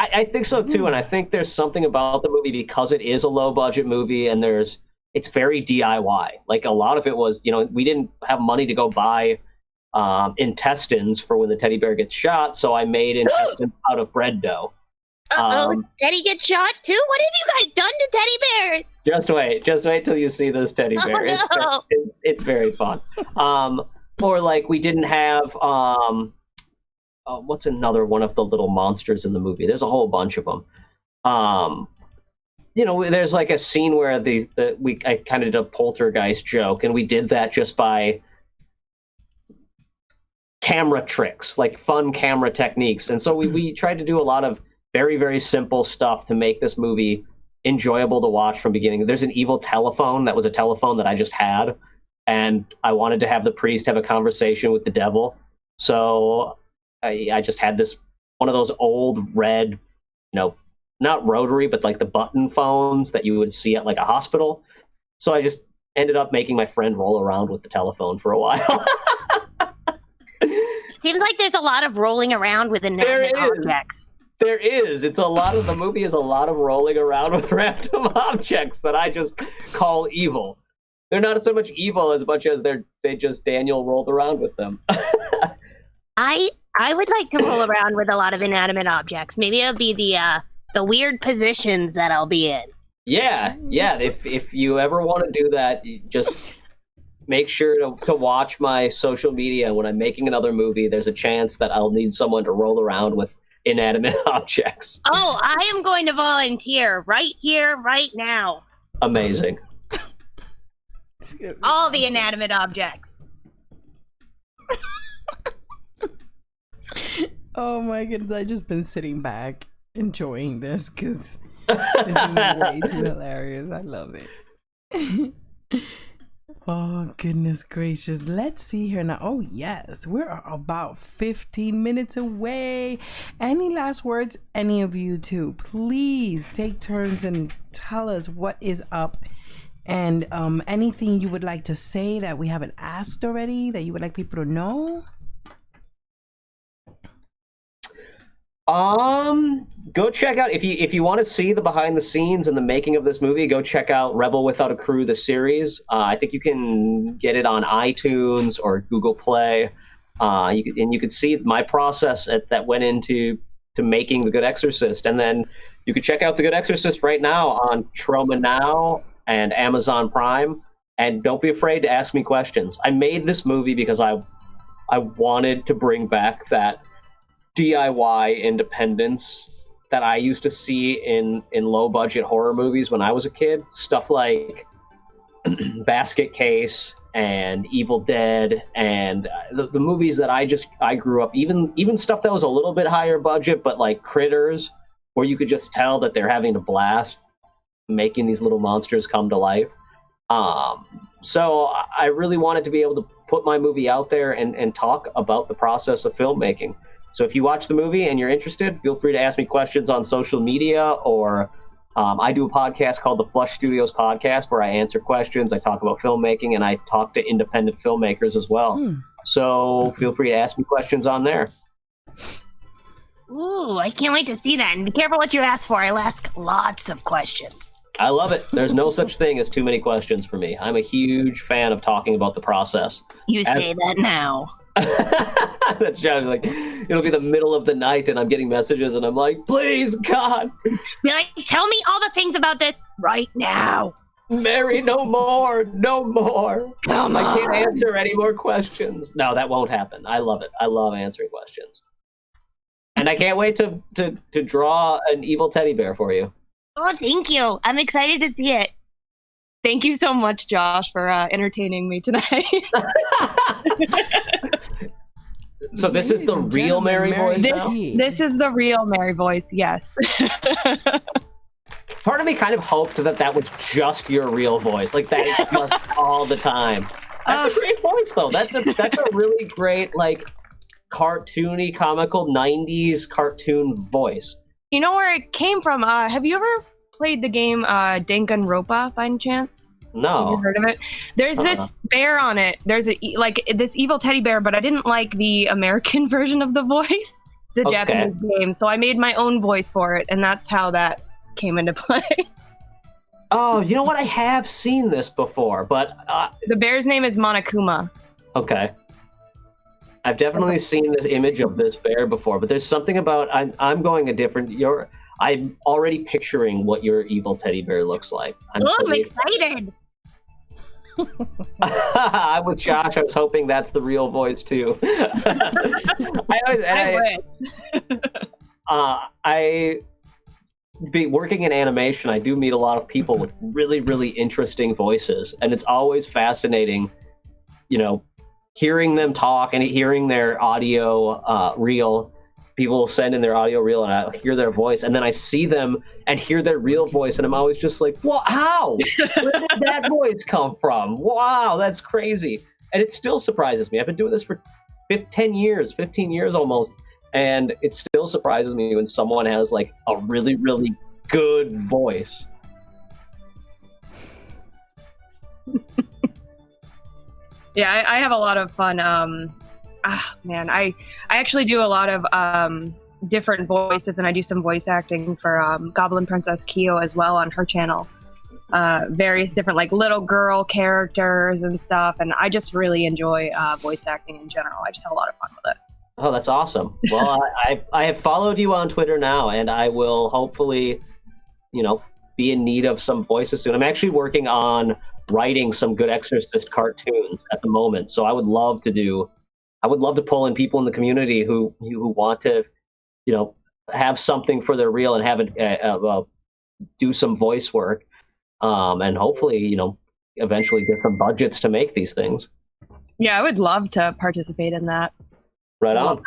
Speaker 2: I think so too, and I think there's something about the movie because it is a low budget movie, and it's very DIY. Like a lot of it was, we didn't have money to go buy intestines for when the teddy bear gets shot, so I made intestines out of bread dough.
Speaker 9: Teddy gets shot too? What have you guys done to teddy bears?
Speaker 2: Just wait till you see this teddy bear.
Speaker 9: Oh, no.
Speaker 2: It's very fun. Or like we didn't have what's another one of the little monsters in the movie? There's a whole bunch of them. There's like a scene where I kind of did a poltergeist joke, and we did that just by camera tricks, like fun camera techniques. And so we tried to do a lot of very, very simple stuff to make this movie enjoyable to watch from beginning. There's an evil telephone that was a telephone that I just had, and I wanted to have the priest have a conversation with the devil. So I just had one of those old red, not rotary, but like the button phones that you would see at like a hospital. So I just ended up making my friend roll around with the telephone for a while.
Speaker 9: Seems like there's a lot of rolling around with inanimate objects.
Speaker 2: There is. The movie is a lot of rolling around with random objects that I just call evil. They're not so much evil as much as Daniel rolled around with them.
Speaker 9: I would like to roll around with a lot of inanimate objects. Maybe it'll be the weird positions that I'll be in.
Speaker 2: Yeah. If you ever want to do that, just make sure to watch my social media. When I'm making another movie, there's a chance that I'll need someone to roll around with inanimate objects.
Speaker 9: Oh, I am going to volunteer right here, right now.
Speaker 2: Amazing.
Speaker 9: All the inanimate objects.
Speaker 3: Oh my goodness, I just been sitting back enjoying this because this is way too hilarious. I love it. Oh goodness gracious. Let's see here now. Oh yes, we're about 15 minutes away. Any last words? Any of you two, please take turns and tell us what is up, and anything you would like to say that we haven't asked already that you would like people to know.
Speaker 2: Go check out, if you want to see the behind the scenes and the making of this movie, go check out Rebel Without a Crew, the series. I think you can get it on iTunes or Google Play. You could see my process that went into making The Good Exorcist. And then you could check out The Good Exorcist right now on Troma Now and Amazon Prime. And don't be afraid to ask me questions. I made this movie because I wanted to bring back that DIY independence that I used to see in low budget horror movies when I was a kid. Stuff like Basket Case and Evil Dead and the movies that I grew up, even stuff that was a little bit higher budget, but like Critters, where you could just tell that they're having a blast making these little monsters come to life. So I really wanted to be able to put my movie out there and talk about the process of filmmaking. So if you watch the movie and you're interested, feel free to ask me questions on social media, or I do a podcast called the Flush Studios Podcast where I answer questions, I talk about filmmaking, and I talk to independent filmmakers as well. So feel free to ask me questions on there.
Speaker 9: Ooh, I can't wait to see that. And be careful what you ask for. I'll ask lots of questions.
Speaker 2: I love it. There's no such thing as too many questions for me. I'm a huge fan of talking about the process.
Speaker 9: You say that now.
Speaker 2: That's just like, it'll be the middle of the night and I'm getting messages and I'm like, please, God.
Speaker 9: Be like, tell me all the things about this right now.
Speaker 2: Mary, no more. No more.
Speaker 9: Come on.
Speaker 2: I can't answer any more questions. No, that won't happen. I love it. I love answering questions. And I can't wait to draw an evil teddy bear for you.
Speaker 9: Oh, thank you. I'm excited to see it. Thank you so much, Josh, for entertaining me tonight.
Speaker 2: So this is the real Mary voice now?
Speaker 9: This is the real Mary voice, yes.
Speaker 2: Part of me kind of hoped that was just your real voice. Like, that is just all the time. That's a great voice, though. That's a really great, like, cartoony, comical 90s cartoon voice.
Speaker 9: You know where it came from? Have you ever played the game Danganronpa by any chance?
Speaker 2: No.
Speaker 9: Have you heard of it? There's this bear on it. There's this evil teddy bear, but I didn't like the American version of the voice, the Japanese game. So I made my own voice for it, and that's how that came into play.
Speaker 2: Oh, you know what? I have seen this before, but
Speaker 9: the bear's name is Monokuma.
Speaker 2: Okay. I've definitely seen this image of this bear before, but there's something about I'm going a different. I'm already picturing what your evil teddy bear looks like.
Speaker 9: I'm excited.
Speaker 2: I'm with Josh. I was hoping that's the real voice too. I be working in animation. I do meet a lot of people with really, really interesting voices, and it's always fascinating, hearing them talk and hearing their audio reel. People will send in their audio reel and I hear their voice, and then I see them and hear their real voice, and I'm always just like, "What? How? Where did that voice come from? Wow, that's crazy!" And it still surprises me. I've been doing this for 15 years almost, and it still surprises me when someone has like a really, really good voice.
Speaker 9: Yeah, I have a lot of fun. I actually do a lot of different voices, and I do some voice acting for Goblin Princess Kyo as well on her channel. Various different like little girl characters and stuff, and I just really enjoy voice acting in general. I just have a lot of fun with it.
Speaker 2: Oh, that's awesome. Well, I have followed you on Twitter now, and I will hopefully, be in need of some voices soon. I'm actually working on writing some Good Exorcist cartoons at the moment, so I would love to pull in people in the community who want to, have something for their reel and have it do some voice work, and hopefully, eventually get some budgets to make these things.
Speaker 9: Yeah, I would love to participate in that.
Speaker 2: Right on.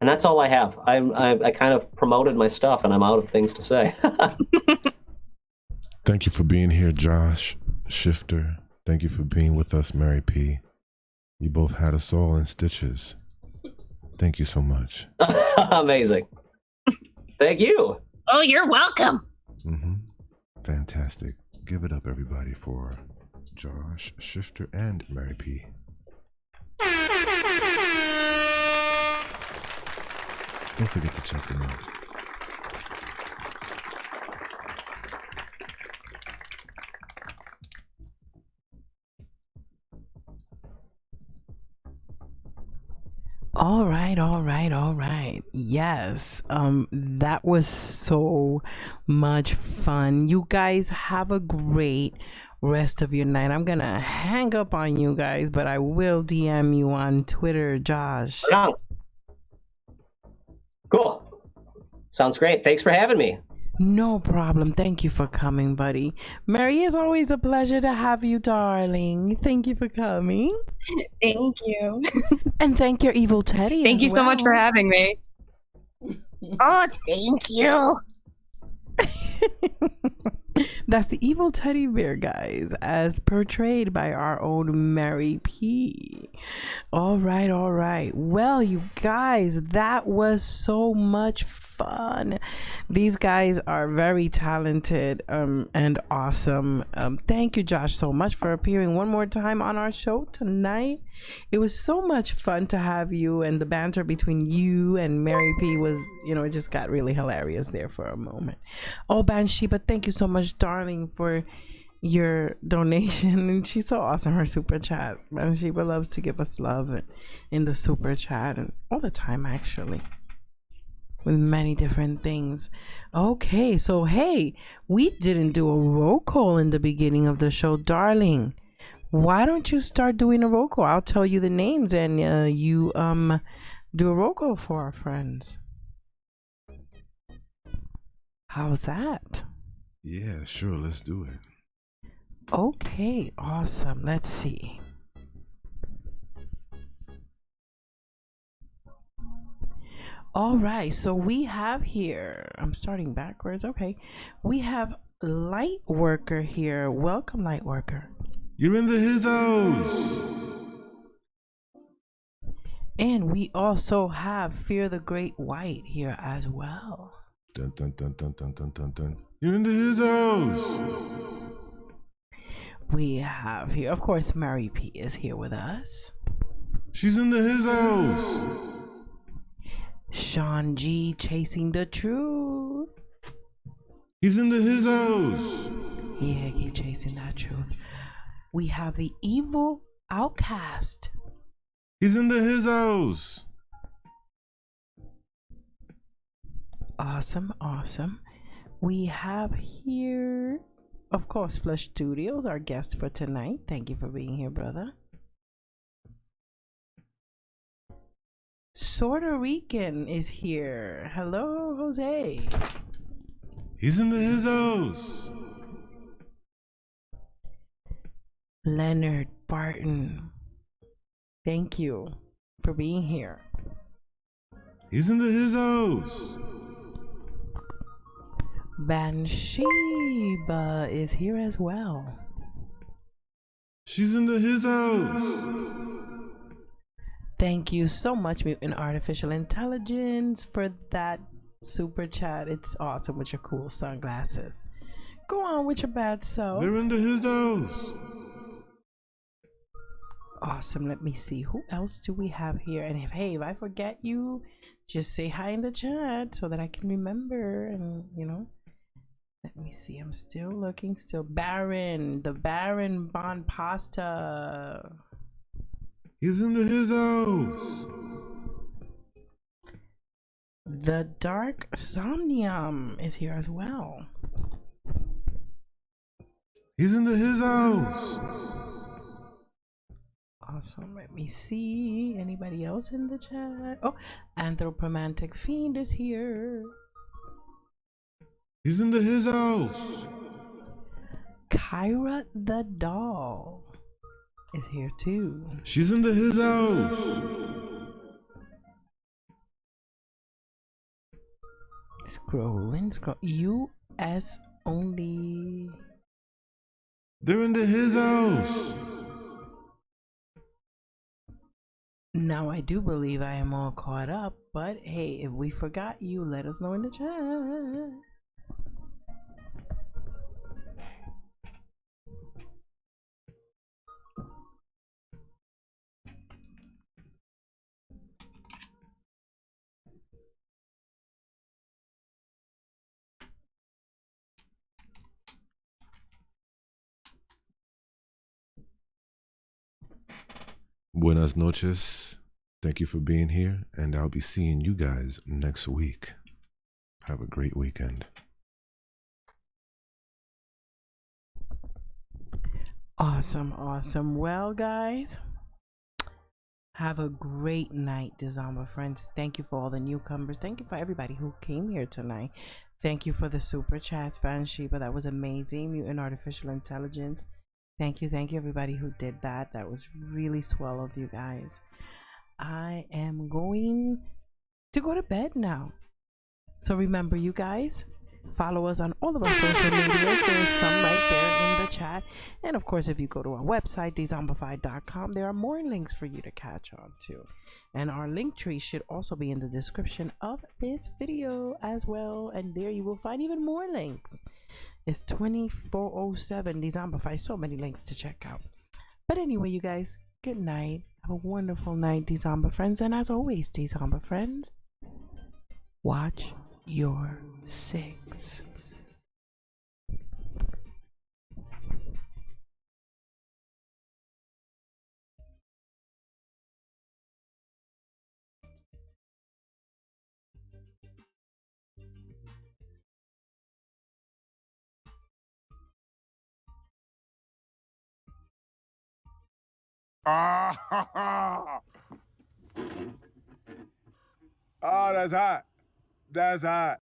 Speaker 2: And that's all I have. I kind of promoted my stuff, and I'm out of things to say.
Speaker 1: Thank you for being here, Josh Stifter. Thank you for being with us, Mary P. You both had us all in stitches. Thank you so much.
Speaker 2: Amazing. Thank you.
Speaker 9: Oh, you're welcome.
Speaker 1: Fantastic. Give it up, everybody, for Josh Stifter and Mary P. Don't forget to check them out.
Speaker 3: All right. Yes. That was so much fun. You guys have a great rest of your night. I'm gonna hang up on you guys, but I will DM you on Twitter, Josh.
Speaker 2: Cool. Sounds great. Thanks for having me.
Speaker 3: No problem. Thank you for coming, buddy. Mary, it's always a pleasure to have you, darling. Thank you for coming.
Speaker 9: Thank you.
Speaker 3: And thank your evil Teddy.
Speaker 9: Thank
Speaker 3: as
Speaker 9: you so much for
Speaker 3: well.
Speaker 9: having me.
Speaker 5: Oh, thank you.
Speaker 3: That's the evil teddy bear, guys, as portrayed by our own Mary P. All right. Well, you guys, that was so much fun. These guys are very talented and awesome. Thank you, Josh, so much for appearing one more time on our show tonight. It was so much fun to have you, and the banter between you and Mary P was, it just got really hilarious there for a moment. Oh, Bansheeba, thank you so much, darling, for your donation. And she's so awesome, her super chat. Bansheeba loves to give us love in the super chat and all the time, actually, with many different things. Okay, so hey, we didn't do a roll call in the beginning of the show, darling. Why don't you start doing a roll call? I'll tell you the names and you do a roll call for our friends. How's that?
Speaker 1: Yeah, sure. Let's do it.
Speaker 3: Okay, awesome. Let's see. All right, so we have here, I'm starting backwards. Okay, we have Lightworker here. Welcome, Lightworker.
Speaker 1: You're in the his house.
Speaker 3: And we also have Fear the Great White here as well.
Speaker 1: Dun dun dun dun dun dun dun dun. You're in the his house.
Speaker 3: We have here, of course, Mary P is here with us.
Speaker 1: She's in the his house.
Speaker 3: Sean G chasing the truth.
Speaker 1: He's in the his house.
Speaker 3: Yeah, keep chasing that truth. We have the evil outcast.
Speaker 1: He's in the his house.
Speaker 3: Awesome. We have here, of course, Flush Studios, our guest for tonight. Thank you for being here, brother. Puerto Rican is here. Hello, Jose.
Speaker 1: He's in the his house.
Speaker 3: Leonard Barton, thank you for being here.
Speaker 1: He's in the his house.
Speaker 3: Bansheeba is here as well.
Speaker 1: She's in the his house.
Speaker 3: Thank you so much, Mutant Artificial Intelligence, for that super chat. It's awesome with your cool sunglasses. Go on with your bad self.
Speaker 1: They're in the his house.
Speaker 3: Awesome. Let me see. Who else do we have here? And if I forget you, just say hi in the chat so that I can remember. And let me see. I'm still looking. Still Baron. The Baron Bon Pasta.
Speaker 1: He's in the his house.
Speaker 3: The Dark Somnium is here as well.
Speaker 1: He's in the his house.
Speaker 3: Awesome. Let me see. Anybody else in the chat? Oh, Anthropomantic Fiend is here.
Speaker 1: He's in the his house.
Speaker 3: Kyra the Doll is here too.
Speaker 1: She's in the his house.
Speaker 3: Scrolling. US only.
Speaker 1: They're in the his house.
Speaker 3: Now I do believe I am all caught up, but hey, if we forgot you, let us know in the chat.
Speaker 1: Buenas noches. Thank you for being here, and I'll be seeing you guys next week. Have a great weekend.
Speaker 3: Awesome. Well, guys, have a great night, Dezomba friends. Thank you for all the newcomers. Thank you for everybody who came here tonight. Thank you for the super chats, Fan Sheba. That was amazing. Mutant Artificial Intelligence. Thank you, everybody who did that. That was really swell of you guys. I am going to go to bed now. So remember, you guys, follow us on all of our social medias. There's some right there in the chat. And of course, if you go to our website, dezombified.com, there are more links for you to catch on to. And our link tree should also be in the description of this video as well. And there you will find even more links. It's 2407 Dezombified. So many links to check out. But anyway, you guys, good night. Have a wonderful night, Dezombi friends. And as always, Dezombi friends, watch your six.
Speaker 10: Ah, oh, that's hot. That's hot.